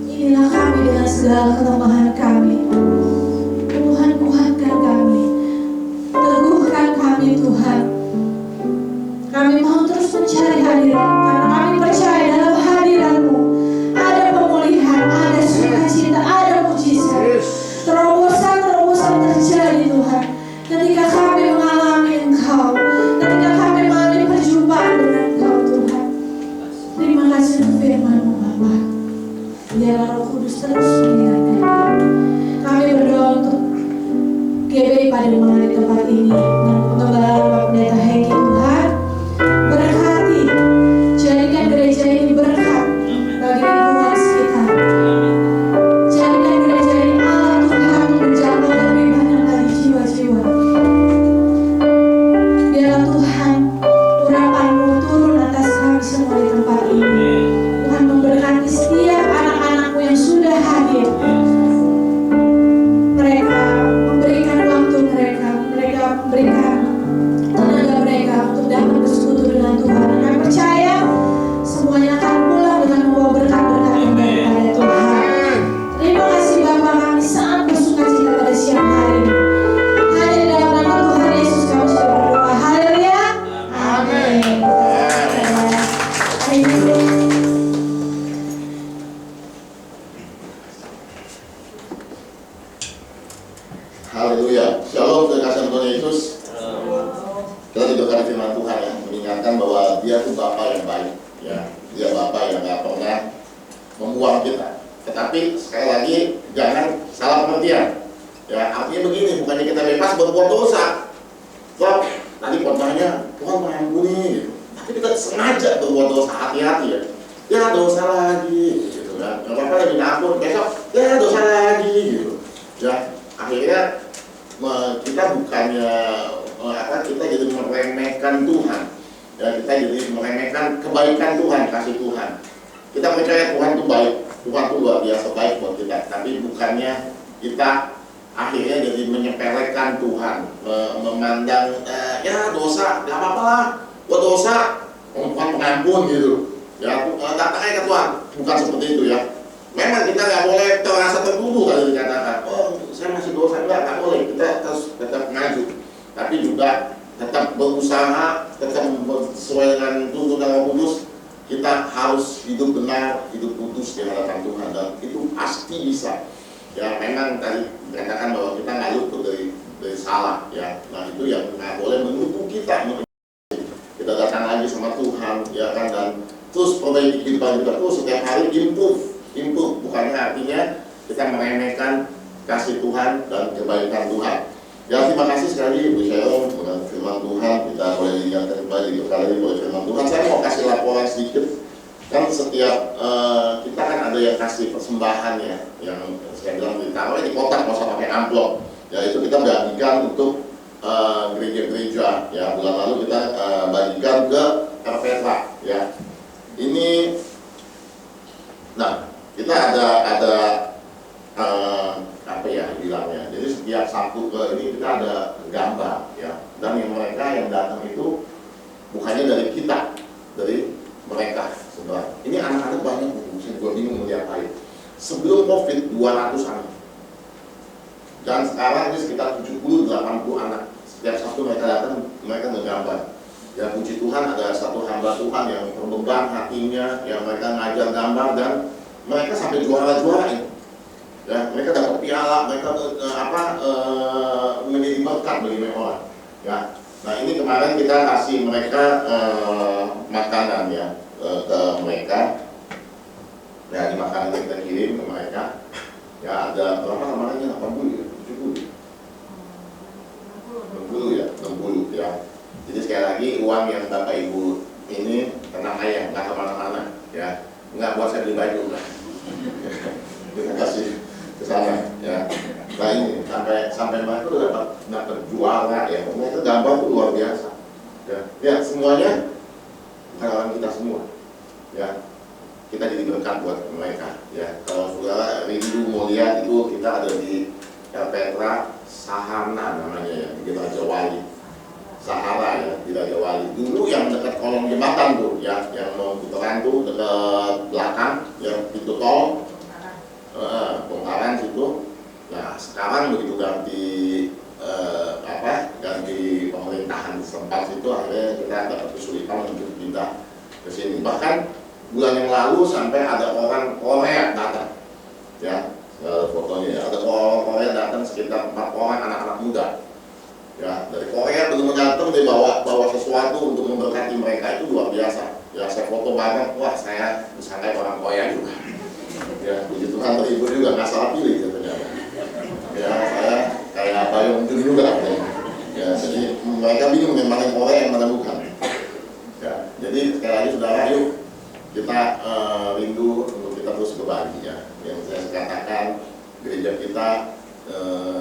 Inilah kami dengan segala kelemahan kami. Tuhan, kuatkan kami, teguhkan kami Tuhan. Kami mau terus mencari hadirat, karena kami percaya dalam hadirat-Mu ada pemulihan, ada sukacita, ada mujizat. Terobosan-terobosan terjadi Tuhan ketika kami mengalami Engkau, ketika kami mengalami perjumpaan dengan Engkau Tuhan. Terima kasih untuk firman-Mu Bapa. Biarlah Roh Kudus terus mengingatkan kami. Kami berdoa untuk GBI pada mengenai tempat ini dan pengembalaan Bapak Pendeta Hengki Tuhan. Berkati, jadikan gereja ini berkat bagi lingkungan sekitar. Jadikan gereja ini alat Tuhan untuk menjangkau lebih banyak lagi jiwa-jiwa. Biarlah Tuhan urapan-Mu turun atas kami semua di tempat ini. Tuhan memberkati setiap anak-anak-Mu yang sudah hadir. Mereka memberikan waktu mereka memberikan tenaga mereka untuk dapat bersekutu dengan Tuhan. Dan kami percaya semuanya akan pulang dengan membawa berkat-berkat yang daripada Tuhan. Terima kasih Bapa, kami sangat bersukacita pada siang hari ini. Hanya di dalam nama Tuhan Yesus kami sudah berdoa. Haleluya. Amin. Amin. Haleluya. Shalom, terkasih Tuhan Yesus. Kita diberkati firman Tuhan ya, mengingatkan bahwa Dia itu Bapa yang baik ya. Dia Bapa yang gak pernah membuang kita. Tetapi sekali lagi jangan salah pengertian. Ya, artinya begini, bukannya kita bebas berbuat dosa. Wah, tadi khotbahnya Tuhan mengampuni gitu. Tapi kita sengaja berbuat dosa, hati-hati ya. Ya dosa lagi gitu kan. Enggak apa-apa ya, minta ampun, besok ya dosa lagi gitu. Ya, akhirnya kita bukannya kita jadi meremehkan Tuhan ya, kita jadi meremehkan kebaikan Tuhan, kasih Tuhan. Kita percaya Tuhan itu baik, Tuhan itu luar biasa baik buat kita, tapi bukannya kita akhirnya jadi menyepelekan Tuhan, memandang ya dosa, gak apa-apa lah, buat dosa Tuhan pengampun gitu ya. Datang aja ke Tuhan, bukan seperti itu ya. Memang kita nggak boleh terasa tertuduh kalau dikatakan, oh saya masih dosa, nggak boleh. Kita terus tetap maju, tapi juga tetap berusaha, tetap sesuai dengan tuntunan Roh Kudus. Kita harus hidup benar, hidup kudus di hadapan Tuhan, dan itu pasti bisa. Ya memang tadi dikatakan bahwa kita nggak luput dari salah ya. Nah itu yang nggak boleh menutup kita. Kita datang lagi sama Tuhan ya kan, dan terus perbaiki kehidupan kita terus setiap hari improve, bukannya artinya kita meremehkan kasih Tuhan dan kebaikan Tuhan. Ya terima kasih sekali Bu Sharon dengan firman Tuhan. Kita boleh diingatkan kembali oleh firman Tuhan. Saya mau kasih laporan sedikit. Kan setiap kita kan ada yang kasih persembahan ya, yang saya bilang ditaruh di kotak, nggak usah pakai amplop. Ya itu kita bagikan untuk gereja-gereja. Ya bulan lalu kita bagikan ke Perpetra. Ya ini, nah kita ada apa ya bilangnya. Jadi setiap Sabtu ke ini kita ada gambar ya. Dan yang mereka yang datang itu bukannya dari kita, dari mereka. Sebenarnya ini anak-anak banyak, gue bingung melihat air. Sebelum COVID 200 anak. Dan sekarang ini sekitar 70-80 anak. Setiap Sabtu mereka datang, mereka menggambar. Ya puji Tuhan ada satu hamba Tuhan yang berbeban hatinya, yang mereka ngajar gambar dan mereka sampai juara-juara. Ya, mereka dapat piala, mereka menjadi berkat bagi banyak orang. Ya, nah ini kemarin kita kasih mereka makanan ya ke mereka. Ya, di makanan kita kirim ke mereka. Ya, ada berapa namanya? 80 ya, 70 ya, 60 ya. Jadi sekali lagi uang yang Bapak Ibu ini tenang aja, nggak kemana-mana, ya, nggak buat saya beli baju, lah. Kita kasih ke sana, ya. Nah ini sampai mana itu dapat juara, ya, pokoknya itu gambar itu luar biasa, ya semuanya orang kita semua, ya. Kita jadi berkat buat mereka, ya. Kalau saudara rindu mau lihat itu, kita ada di Petra Sahana namanya, ya, di Raja Wali, Sahara, ya, di Raja Wali. Dulu yang dekat kolong jembatan tuh, ya, yang mau putaran tuh dekat belakang, yang pintu tol, bongkaran situ. Nah sekarang begitu ganti pemerintahan setempat situ, akhirnya kita dapat kesulitan untuk pindah ke sini. Bahkan bulan yang lalu sampai ada orang Korea datang, ya, fotonya, ya. Ada orang Korea datang sekitar 4 orang anak-anak muda, ya, dari Korea belum datang, dia bawa sesuatu untuk memberkati mereka, itu luar biasa, ya. Saya foto bareng, wah saya disangka orang Korea juga, ya, puji Tuhan terhibur juga, nggak salah pilih katanya, ya, saya kayak Bayong Jun juga, ya, jadi mereka bingung yang mana Korea yang mana bukan, ya. Jadi sekali lagi saudara, yuk kita rindu untuk kita terus berbagi, ya. Yang saya katakan, gereja kita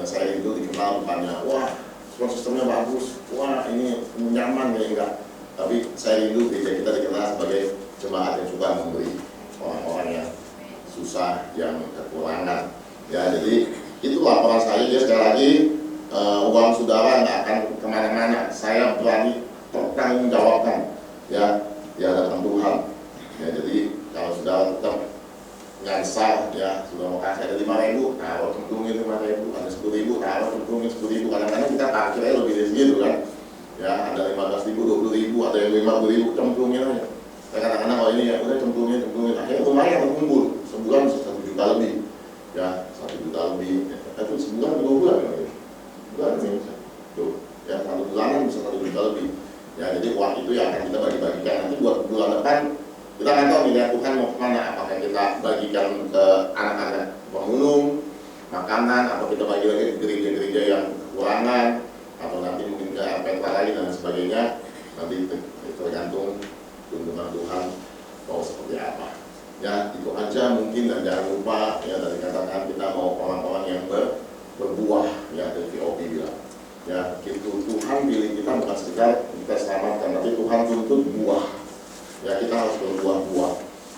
saya rindu dikenal depannya, wah sistemnya bagus, wah ini nyaman, ya, enggak. Tapi saya rindu gereja kita dikenal sebagai jemaat yang suka memberi orang-orang yang susah, yang kekurangan, ya. Jadi itu laporan saya. Jadi sekali lagi, uang saudara nggak akan kemana-mana, saya berani pertanggungjawabkan, ya, di hadapan Tuhan. Ya, jadi kalau sudah tetap ngasal, ya, sudah mau kasih ada 5.000, taruh centungin 5.000, ada 10.000, taruh centungin 10.000. Kadang-kadang kita parkirnya lebih dari segitu kan, ya, ada 15.000, 20.000, ada yang 50.000, centungin aja. Saya kadang-kadang kalau ini ya udah centungin, akhirnya lumayan terkumpul, sebulan bisa 1 juta lebih, ya, 1 juta lebih, itu sebulan 2 bulan, ya, bulan ini bisa, tuh, ya, 1 bulanan bisa 1 juta lebih, ya. Jadi uang itu yang akan kita bagi-bagikan nanti buat bulan depan. Kita nggak tahu nih Tuhan mau kemana, apakah kita bagikan ke anak-anak pengunjung makanan, atau kita bagi lagi ke gereja-gereja yang kekurangan, atau nanti mungkin ke Petra lagi dan sebagainya. Nanti tergantung tuntunan Tuhan mau seperti apa. Ya itu aja mungkin, dan jangan lupa, ya, dari katakan kita mau orang-orang yang berbuah, ya, dari VOP bilang. Ya itu Tuhan pilih kita bukan sekedar kita selamatkan, tapi Tuhan tuntut buah. Ya kita harus berbuah-buah,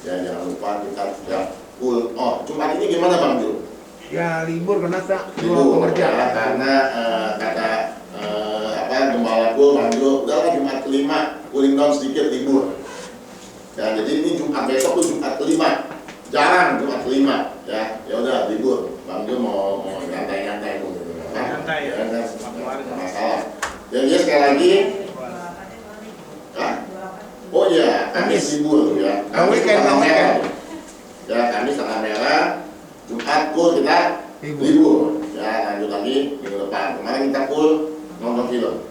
ya, jangan lupa kita ya full. Oh Jumat ini gimana Bang Jul? Ya libur kenapa? Libur Kerja. ya, karena kata Gembala Kul, Bang Jul, udahlah Jumat kelima, cooling down sedikit, libur. Ya jadi ini Jumat besok tuh Jumat kelima, jarang Jumat kelima, ya, ya udah libur. Bang Jul mau nyantai-nyantai dulu, Nyantai, ya. Nggak masalah. Jadi sekali lagi. Oh iya, Kamis libur, ya. Kamis tanggal merah. Ya, Kamis tanggal merah. Jumat full kita libur. Ya, lanjut lagi minggu depan. Kemarin kita full nonton film.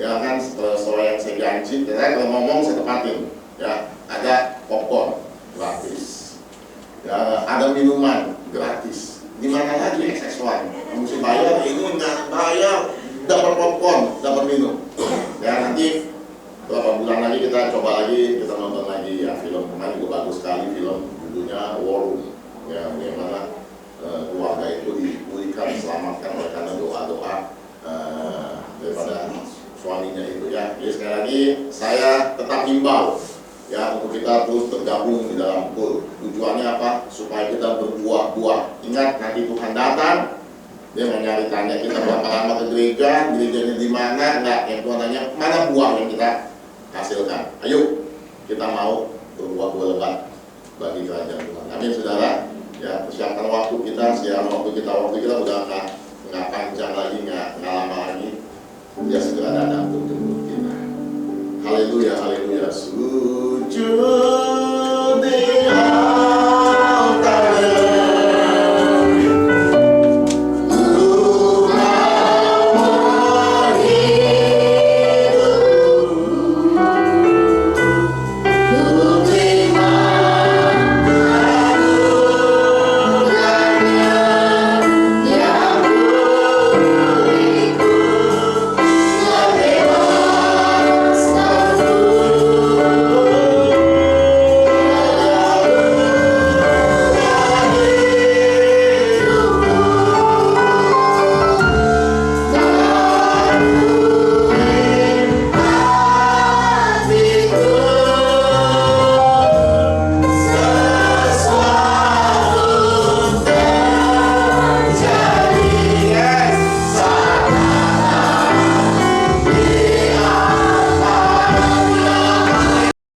Ya kan, sesuai yang saya janji. Saya kalau ngomong saya tepatin. Ya, ada popcorn gratis. Ya, ada minuman gratis. Di mana lagi XX1? Mesti bayar, ini nggak bayar. Dapat popcorn, dapat minum. Ya, nanti berapa bulan lagi kita coba lagi, kita nonton lagi, ya, film kemarin juga bagus sekali, film judulnya War Room, ya, bagaimana keluarga itu dipulihkan, diselamatkan oleh karena doa-doa daripada suaminya itu, ya. Jadi sekali lagi saya tetap himbau, ya, untuk kita terus bergabung di dalam PUL. Tujuannya apa? Supaya kita berbuah-buah. Ingat nanti Tuhan datang, dia mencari tanya kita berapa lama ke gereja, gerejanya di mana, enggak, yang Tuhan tanya mana buah yang kita hasilkan. Ayo kita mau berbuah-buah lebat bagi kerajaan Tuhan. Amin saudara. Ya, persiapkan waktu kita, siaran waktu kita udah nggak panjang lagi, nggak lama lagi. Dia segera datang untuk jemput kita. Haleluya, haleluya. Sujud